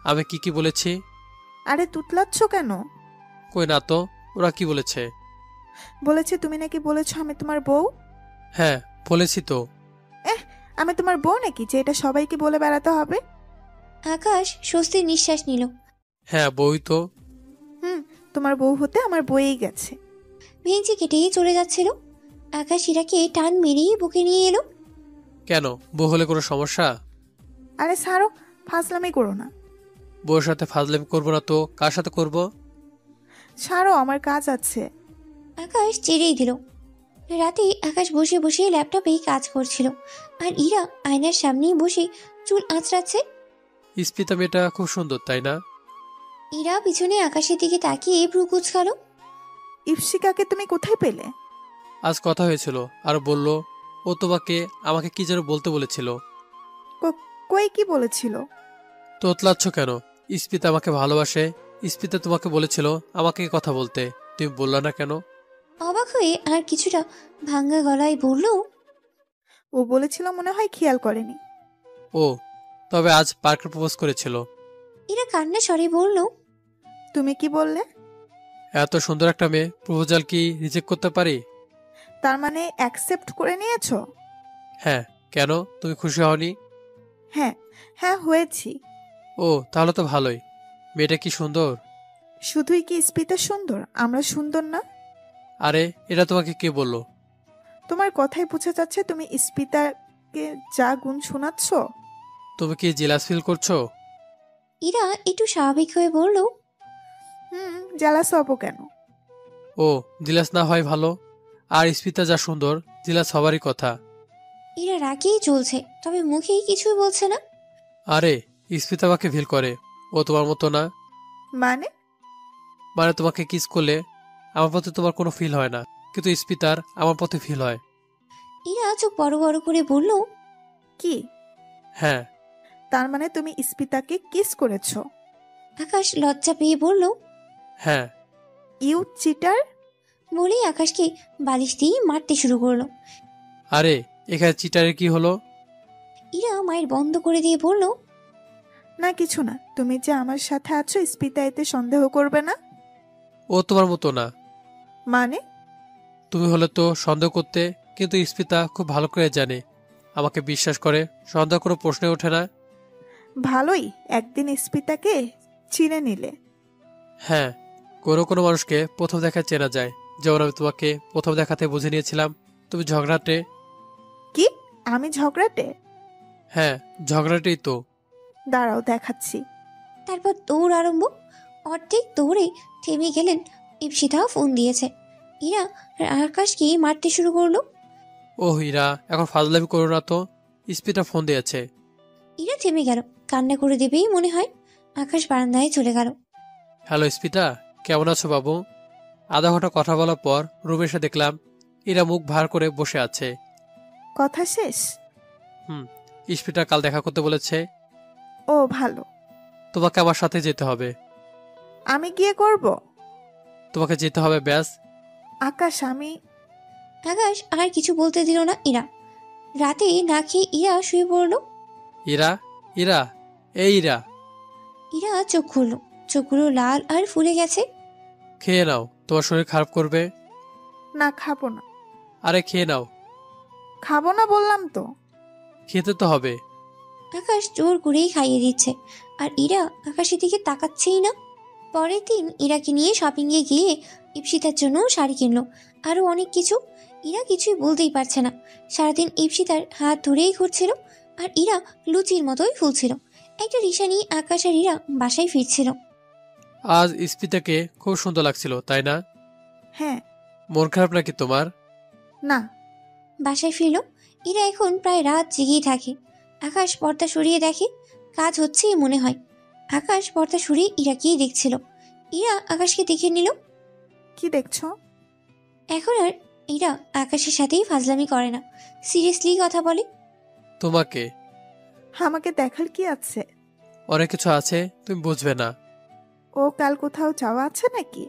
আমি কি কি বলেছি? আরে তুতলাচ্ছ কেন? কই না তো, ওরা কি বলেছে? বলেছে তুমি নাকি বলেছ আমি তোমার বউ। হ্যাঁ বলেছি তো। আমি তোমার বউ নাকি যে এটা সবাইকে বলে বেড়াতে হবে? আকাশ স্বস্তির নিঃশ্বাস নিল। হ্যাঁ বই তো। তোমার বউ হতে আমার বইয়েই গেছে। ভেঙচি কেটেই চলে যাচ্ছিল। আকাশ ইরাকে টান মেরিয়ে বুকে নিয়ে এলো। কেন, বউ হলে কোনো সমস্যা? আরে ছাড়ো, ফাজলামি করো না। বউয়ের সাথে ফাজলামি করবো না তো কার সাথে করব? ছাড়ো, আমার কাজ আছে। আকাশ ছেড়েই দিল। রাতে আকাশ বসে বসে ল্যাপটপে কাজ করছিল, আর ইরা আয়নার সামনেই বসে চুল আঁচড়াচ্ছে। স্মিতা মেয়েটা খুব সুন্দর, তাই না? ইরা পিছনে আকাশের দিকে তাকিয়ে ভ্রু কুঁচকালো। ইপসিকাকে তুমি কোথায় পেলে? আজ কথা হয়েছিল, আর বলল ও তোমাকে আমাকে কি যেন বলতে বলেছিল। কই কি বলেছিল? তোতলাচ্ছ কেন? ইস্পিতা আমাকে ভালোবাসে। ইস্পিতা তোমাকে বলেছিল আমাকে এই কথা বলতে, তুমি বললা না কেন? অবাক হয়ে আর কিছুটা ভাঙ্গা গলায় বলল, ও বলেছিল মনে হয়, খেয়াল করেনি। ও, তবে আজ পার্কে প্রপোজ করেছিল। ইরা কান্না স্বরে বলল, তুমি কি বললে? এত সুন্দর একটা মেয়ে প্রপোজাল কি রিজেক্ট করতে পারি? তার মানে অ্যাকসেপ্ট করে নিয়েছো? হ্যাঁ, কেন তুমি খুশি হওনি? হ্যাঁ, হ্যাঁ হয়েছি। ও, তাহলে তো ভালোই। মেয়েটা কি সুন্দর! শুধুই কি স্পিতা সুন্দর, আমরা সুন্দর না? আরে, এটা তোমাকে কে বললো? তোমার কথাই বোঝা যাচ্ছে তুমি স্পিতাকে যা গুণ শোনাচ্ছ। তুমি কি জেলাস ফিল করছো? ইরা একটু স্বাভাবিক হয়ে বলল, জেলাস হবো কেন? ও, জিলাস না হয় ভালো। আর স্পিতা যা সুন্দর, জিলাস হবারই কথা। ইরা রাগেই চলছে, তবে মুখেই কিছুই বলছে না। আরে, স্পিতা আমাকে ফিল করে, ও তোমার মতো না। মানে? মানে তোমাকে কিস করলে আমার প্রতি তোমার কোনো ফিল হয় না, কিন্তু স্পিতার আমার প্রতি ফিল হয়। ইরা চোখ বড় বড় করে বলল, কি? হ্যাঁ। তার মানে তুমি স্পিতাকে কিস করেছো? আকাশ লজ্জা পেয়ে বলল, হ্যাঁ। You cheater! বলেই আকাশকে বালিশ দিয়ে মারতে শুরু করলো। আরে, এখানে চিটারের কি হলো? ইরা মায়ের বন্ধ করে দিয়ে বলল, না কিছু না, তুমি যে আমার সাথে আছো স্পিতা এতে সন্দেহ করবে না। ও তোমার মতো না। মানে? তুমি হলে তো সন্দেহ করতে, কিন্তু স্পিতা খুব ভালো করে জানে, আমাকে বিশ্বাস করে, সন্দেহ কোনো প্রশ্নে ওঠে না। ভালোই, একদিন স্পিতাকে চিনে নিলে। হ্যাঁ, কোনো কোনো মানুষকে প্রথম দেখায় চেনা যায়। যেমন আমি তোমাকে প্রথম দেখাতে বুঝে নিয়েছিলাম তুমি ঝগড়াটে। কি? আমি ঝগড়াটে? হ্যাঁ, ঝগড়াটেই তো। দাঁড়াও দেখাচ্ছি। তারপর দৌড় আরম্ভ। অর্ধেক দৌড়ে থেমে গেলেন। ইপসিতা ফোন দিয়েছে। ইরা আকাশকে মারতে শুরু করলো। ও হীরা, এখন ফাজলামি করো না তো, স্পিতা ফোন দিয়েছে। ইরা থেমে গেল, কান্না করে দেবেই মনে হয়। আকাশ বারান্দায় চলে গেল। হ্যালো স্পিতা, কেমন আছো বাবু? আধা ঘন্টা কথা বলার পর রুমে এসে দেখলাম ইরা মুখ ভার করে বসে আছে। কথা শেষ? স্পিতা কাল দেখা করতে বলেছে। ও ভালো। তোমাকে আমার সাথে যেতে হবে। আমি গিয়ে করব? তোমাকে যেতে হবে ব্যাস। আকাশ আকাশ আর কিছু বলতে দিল না ইরা। রাতে না খেয়ে ইরা শুয়ে পড়ল। ইরা, ইরা, এই ইরা। ইরা চোখ খুলল, চোখগুলো লাল আর ফুলে গেছে। খেয়ে নাও, তোমার শরীর খারাপ করবে। না খাবো না। আরে খেয়ে নাও। খাবো না বললাম তো। খেতে তো হবে। আকাশ জোর করেই খাইয়ে দিচ্ছে, আর ইরা আকাশের দিকে তাকাচ্ছেই না। পরের দিন ইরাকে নিয়ে শপিংয়ে গিয়ে ইপসিতার জন্য শাড়ি কিনলো, আরো অনেক কিছু। ইরা কিছুই বলতেই পারছে না। সারাদিন ইপসিতার হাত ধরেই ঘুরছিল, আর ইরা লুচির মতোই ফুলছিল। একটা রিক্সা নিয়ে আকাশ আর ইরা বাসায় ফিরছিল। আজ স্পিতাকে খুব সুন্দর লাগছিল, তাই না? হ্যাঁ। মন খারাপ নাকি তোমার? না। বাসায় ফিরল। ইরা এখন প্রায় রাত জেগেই থাকে। আকাশ পর্দা সরিয়ে দেখে, কাজ হচ্ছে মনে হয়। আকাশ পর্দা সরিয়ে ইরাকেই দেখছিল। ইরা আকাশকে দেখে নিল। কি দেখছো? এখন আর ইরা আকাশের সাথেই ফাজলামি করে না, সিরিয়াসলি কথা বলে। তোমাকে? আমাকে দেখার কি আছে? অনেক কিছু আছে, তুমি বুঝবে না। ও কাল কোথাও যাওয়া আছে নাকি?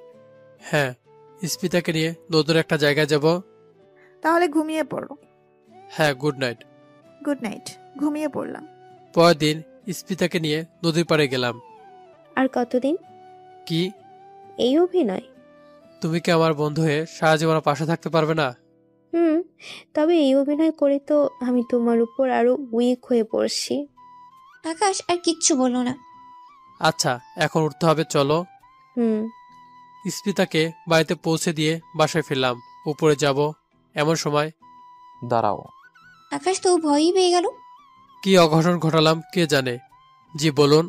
হ্যাঁ, স্পিতাকে নিয়ে নতুন একটা জায়গায় যাব। তাহলে ঘুমিয়ে পড়ো। হ্যাঁ, গুড নাইট। Good night. ঘুমিয়ে পড়লাম। পরের দিন স্পিতাকে নিয়ে নদীর পাড়ে গেলাম। আর কতদিন? কি? এই অভিনয়? তুমি কি আমার বন্ধু হয়ে সারা জীবন পাশে থাকতে পারবে না? তবে এই অভিনয় করে তো আমি তোমার উপর আরো উইক হয়ে পড়ছি। আকাশ আর কিচ্ছু বলল না। আচ্ছা, এখন উঠতে হবে, চলো। স্পিতাকে বাড়িতে পৌঁছে দিয়ে বাসায় ফিরলাম। উপরে যাব এমন সময়। দাঁড়াও। আকাশ তো ভয়ই পেয়ে গেল। কি অঘটন ঘটালাম কে জানে। জি বলুন।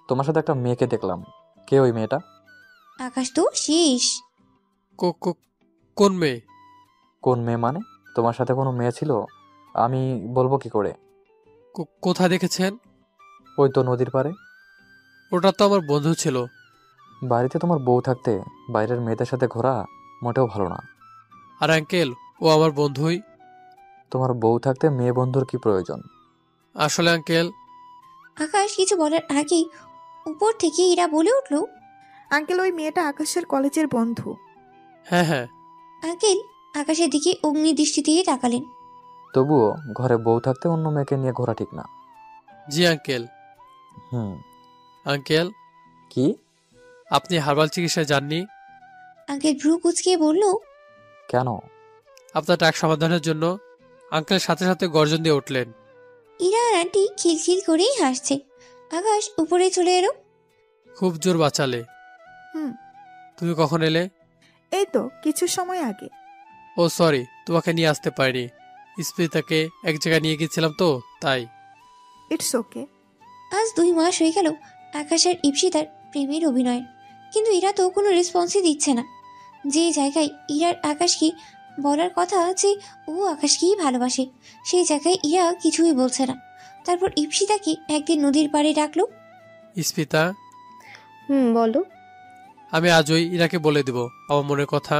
তোমার সাথে একটা মেয়েকে দেখলাম। কে ওই মেয়েটা? আকাশ তো শেষ। কোন মেয়ে? কোন মেয়ে মানে? তোমার সাথে কোনো মেয়ে ছিল? আমি বলবো কি করে? কোথায় দেখেছেন? ওই তো নদীর পাড়ে। ওটা তো আমার বন্ধু ছিল। বাড়িতে তোমার বউ থাকতে বাইরের মেয়েদের সাথে ঘোরা মোটেও ভালো না। আর আঙ্কেল, ও আমার বন্ধুই। তোমার বউ থাকতে মেয়ে বন্ধুর কি প্রয়োজন? আসলে আঙ্কেল, আকাশ কিছু বলার আগেই উপর থেকে ইরা বলে উঠল, আঙ্কেল, ওই মেয়েটা আকাশের কলেজের বন্ধু। হ্যাঁ হ্যাঁ। আঙ্কেল আকাশের দিকে অগ্নি দৃষ্টি দিয়ে তাকালেন। তবুও ঘরে বউ থাকতে অন্য মেয়েকে নিয়ে ঘোরা ঠিক না। জি আঙ্কেল। হুম। আঙ্কেল, কি? আপনি হার্বাল চিকিৎসায় যাননি? আঙ্কেল ভ্রু কুচকিয়ে বলল, কেন? আপনার টাক সমাধানের জন্য। আঙ্কেল সাথে সাথে গর্জন দিয়ে উঠলেন। ইরা আর আন্টি খিলখিল করেই হাসছে। আকাশ উপরে চলে এলো। খুব জোর বাঁচালে। হুম। তুমি কখন এলে? এই তো কিছু সময় আগে। ও সরি, তোমাকে নিয়ে আসতে পারিনি। স্পিতাকে এক জায়গায় নিয়ে গেছিলাম তো তাই। It's okay. আজ 2 মাস হয়ে গেল আকাশ আর ইপসিতার প্রেমের অভিনয়, কিন্তু ইরা তো কোনো রেসপন্সই দিচ্ছে না। যে জায়গায় ইরার আকাশকে বলার কথা যে ও আকাশকেই ভালোবাসে, সেই জায়গায় ইরা কিছুই বলছে না। তারপর ইপসিতাকে একদিন নদীর পাড়ে ডাকলো। স্পিতা, বলো। আমি আজই ইরাকে বলে দেব আমার মনের কথা।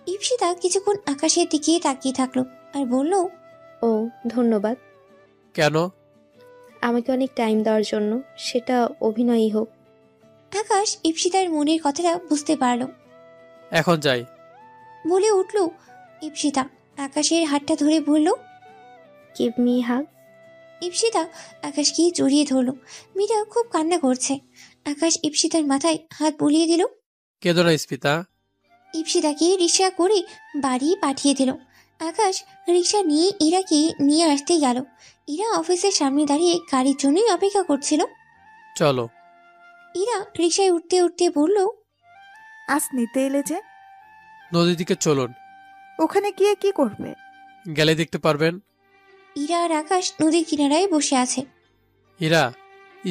ইপসিতা কিছুক্ষণ আকাশের দিকে তাকিয়ে থাকলো আর বলল, ও ধন্যবাদ কেন? আমাকে অনেক টাইম দেওয়ার জন্য, সেটা অভিনয়ই হোক। আকাশ ইপসিতার মনের কথাটা বুঝতে পারল। এখন যাই বলে উঠল ইপসিতা। আকাশের হাতটা ধরে বলল, গিভ মি হাগ। ইপসিতা আকাশকে জড়িয়ে ধরল। মীরা খুব কান্না করছে। আকাশ ইপসিতার মাথায় হাত বুলিয়ে দিল। কেঁদো না স্পিতা। ইপসিতাকে রিক্সা করে বাড়ি পাঠিয়ে দিল। আকাশ রিক্সা নিয়ে ইরাকে নিয়ে আসতে গেল। ইরা অফিসের সামনে দাঁড়িয়ে গাড়ির জন্যই অপেক্ষা করছিল। চলো। ইরা রিক্সায় উঠতে উঠতে বলল, আজ নিতে এলে যে? নদীর দিকে চলুন। ওখানে গিয়ে কি করবে? গেলে দেখতে পারবেন। ইরা আর আকাশ নদীর কিনারায় বসে আছে। ইরা,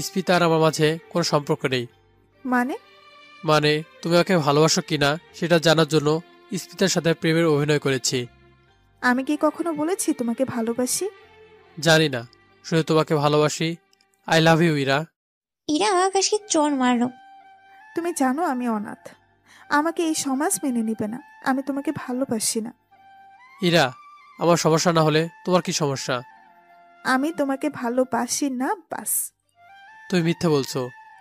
স্পিতা আর আমার মাঝে কোনো সম্পর্ক নেই। মানে? তুমি আমাকে ভালোবাসো কিনা সেটা জানার জন্য স্পিতার সাথে প্রেমের অভিনয় করেছি। আমি কি কখনো বলেছি তোমাকে ভালোবাসি? জানি না, শুধু তোমাকে ভালোবাসি। I love you Ira. Ira আকাশকে চড় মারল। তুমি জানো আমি অনাথ। আমাকে এই সমাজ মেনে নিবে না। আমি তোমাকে ভালোবাসি না। ইরা, আমার সমস্যা না হলে তোমার কি সমস্যা? আমি তোমাকে ভালোবাসি না, বাস। তুমি মিথ্যে বলছো।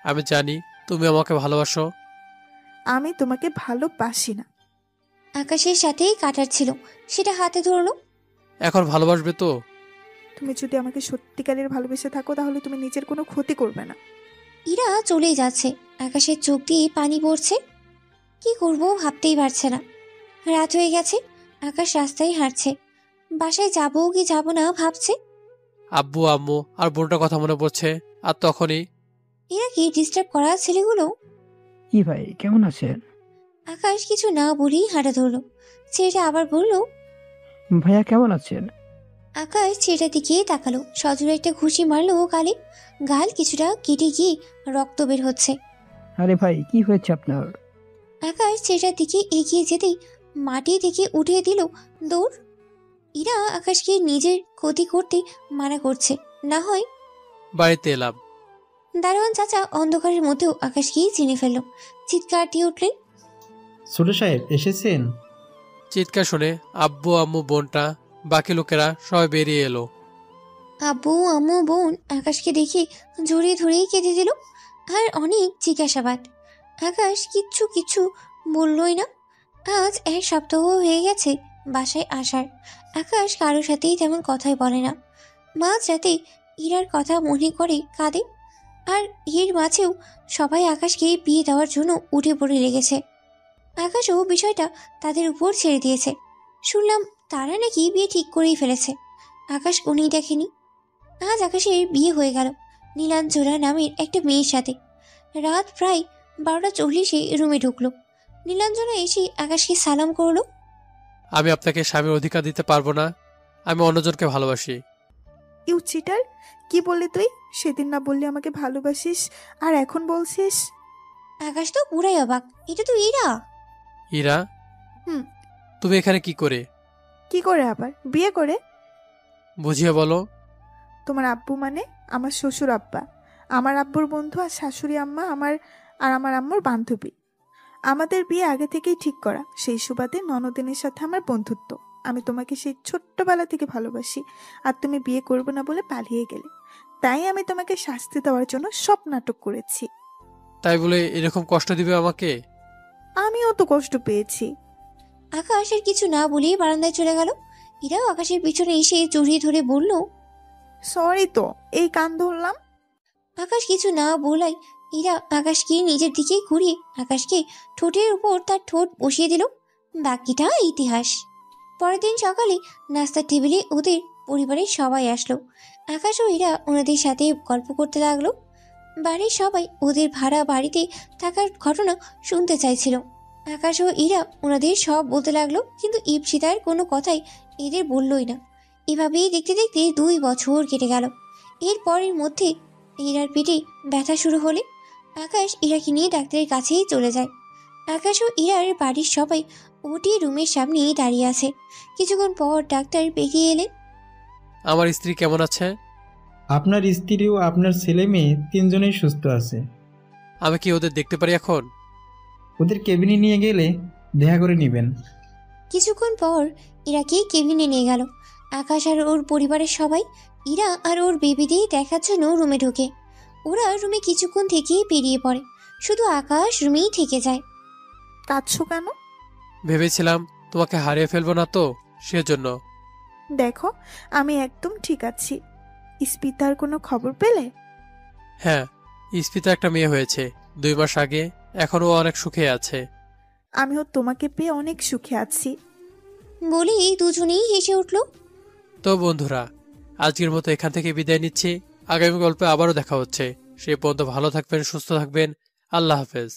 আমি জানি তুমি আমাকে ভালোবাসো। আমি তোমাকে ভালোবাসি না। আকাশের সাথেই কাটার ছিল, সেটা হাতে ধরলো। এখন ভালোবাসবে তো? তুমি যদি আমাকে সত্যিকারের ভালোবেসে থাকো তাহলে তুমি নিজের কোনো ক্ষতি করবে না। ইরা চলেই যাচ্ছে। আকাশের চোখ দিয়ে পানি পড়ছে। কি করব ভাবতেই পারছে না। রাত হয়ে গেছে। আকাশ রাস্তায় হাঁটছে। বাসায় যাবো কি যাব না ভাবছে। আব্বু আম্মু আর বোনটার কথা মনে পড়ছে। আর তখনই এরা কি ডিস্টার্ব করা ছেলেগুলো? কি ভাই, কেমন আছেন? আকাশ কিছু না বলেই হাঁটা ধরলো। ছেলেটা আবার বলল, ভাইয়া কেমন আছেন? আকাশ ছেলেটার দিকে তাকালো। সজোরে একটা ঘুষি মারলো ও গালে। গাল কিছুটা কেটে গিয়ে রক্ত বের হচ্ছে। আরে ভাই, কি হয়েছে আপনার? আকাশ ছেলেটার দিকে এগিয়ে যেতেই মাটি থেকে উঠিয়ে দিল দৌড়। ইরা আকাশকে নিজের ক্ষতি করতে মানা করছে, না হয়। বাড়িতে এলাম। দারোয়ান চাচা অন্ধকারের মধ্যেও আকাশকেই চিনে ফেলল। চিৎকার দিয়ে উঠলেন, ছোট সাহেব এসেছেন? চিৎকার শুনে আব্বু আম্মু বোনটা বাকি লোকেরা সবাই বেরিয়ে এলো। আব্বু আম্মু বোন আকাশকে দেখে জড়িয়ে ধরেই কেঁদে দিল। আর অনেক জিজ্ঞাসাবাদ। আকাশ কিচ্ছু বললই না। আজ 1 সপ্তাহ হয়ে গেছে বাসায় আসার। আকাশ কারোর সাথেই তেমন কথাই বলে না। মাঝ রাতে ইরার কথা মনে করে কাঁদে। আর এর মাঝেও সবাই আকাশকে বিয়ে দেওয়ার জন্য উঠে পড়ে লেগেছে। আকাশও বিষয়টা তাদের উপর ছেড়ে দিয়েছে। শুনলাম তারা নাকি বিয়ে ঠিক করেই ফেলেছে। আকাশ কোনই দেখেনি। আজ আকাশের বিয়ে হয়ে গেল নীলাঞ্জনা নামের একটা মেয়ের সাথে। রাত প্রায় 12:40 রুমে ঢুকলো। নীলাঞ্জনা এসে আকাশকে সালাম করলো। আমি আপনাকে স্বামীর অধিকার দিতে পারবো না। আমি অন্যজনকে ভালোবাসি। You cheater! কি বললি তুই? সেদিন না বললি আমাকে ভালোবাসিস, আর এখন বলছিস? আকাশ তো পুরাই অবাক। এটা তো ইরা। ইরা? হুম। তুমি এখানে কি করে? কি করে আবার? বিয়ে করে। বুঝিয়ে বলো। তোমার আব্বু মানে আমার শ্বশুর আব্বা, আমার আব্বুর বন্ধু আর শাশুড়ি আম্মা আমার আম্মুর বান্ধবী। আমাদের বিয়ে আগে থেকেই ঠিক করা। সেই সুবাদে ননদিনের সাথে আমার বন্ধুত্ব। আমি তোমাকে সেই ছোট্টবেলা থেকে ভালোবাসি, আর তুমি বিয়ে করবে না বলে পালিয়ে গেলে। তাই আমি তোমাকে শাস্তি দেওয়ার জন্য সব নাটক করেছি। তাই বলে এরকম কষ্ট দিবে আমাকে? আমিও তো কষ্ট পেয়েছি। আকাশ আর কিছু না বলে বারান্দায় চলে গেল। ইরাও আকাশের পিছনে এসে জড়িয়ে ধরে বলল, সরি তো, এই কান ধরলাম। আকাশ কিছু না বলাই ইরা আকাশকে নিজের দিকে ঘুরিয়ে আকাশকে ঠোঁটের উপর তার ঠোঁট বসিয়ে দিল। বাকিটা ইতিহাস। পরের দিন সকালে নাস্তার টেবিলে ওদের পরিবারের সবাই আসলো। আকাশ ও ইরা ওনাদের সাথে গল্প করতে লাগলো। বাড়ির সবাই ওদের ভাড়া বাড়িতে থাকার ঘটনা শুনতে চাইছিল। আকাশ ও ইরা ওনাদের সব বলতে লাগলো, কিন্তু ইপসিতার কোনো কথাই এদের বললই না। এভাবেই দেখতে দেখতে 2 বছর কেটে গেল। এর পরের মধ্যে ইরার পেটে ব্যথা শুরু হলে আকাশ ইরাকে নিয়ে ডাক্তারের কাছেই চলে যায়। আকাশ ও ইরার বাড়ির সবাই ওটি রুমের সামনেই দাঁড়িয়ে আছে। কিছুক্ষণ পর ডাক্তার বেরিয়ে এলেন। আমার স্ত্রী কেমন আছে? আপনার স্ত্রী ও আপনার ছেলে মেয়ে 3 জনেই সুস্থ আছে। আমি কি ওদের দেখতে পারি এখন? ওদের কেবিনে নিয়ে গেলে দেখা করে নেবেন। কিছুক্ষণ পর ইরাকে কেবিনে নিয়ে গেল। আকাশ আর ওর পরিবারের সবাই ইরা আর ওর বেবিদের দেখার জন্য রুমে ঢোকে। ওরা রুমে কিছুক্ষণ থেকেই বেরিয়ে পড়ে। শুধু আকাশ রুমেই থেকে যায়। কাঁদছো কেন? ভেবেছিলাম তোমাকে হারিয়ে ফেলবো না তো, সেজন্য। দেখো, আমি একদম ঠিক আছি। স্পিতার কোনো খবর পেলে? হ্যাঁ, ইস্পিতা একটা মেয়ে হয়েছে 2 মাস আগে। এখনও অনেক সুখে আছে। আমিও তোমাকে পেয়ে অনেক সুখে আছি। বলেই দুজনেই হেসে উঠল। তো বন্ধুরা, আজকের মতো এখান থেকে বিদায় নিচ্ছি। আগামী গল্পে আবারও দেখা হচ্ছে। সে পর্যন্ত ভালো থাকবেন, সুস্থ থাকবেন। আল্লাহ হাফেজ।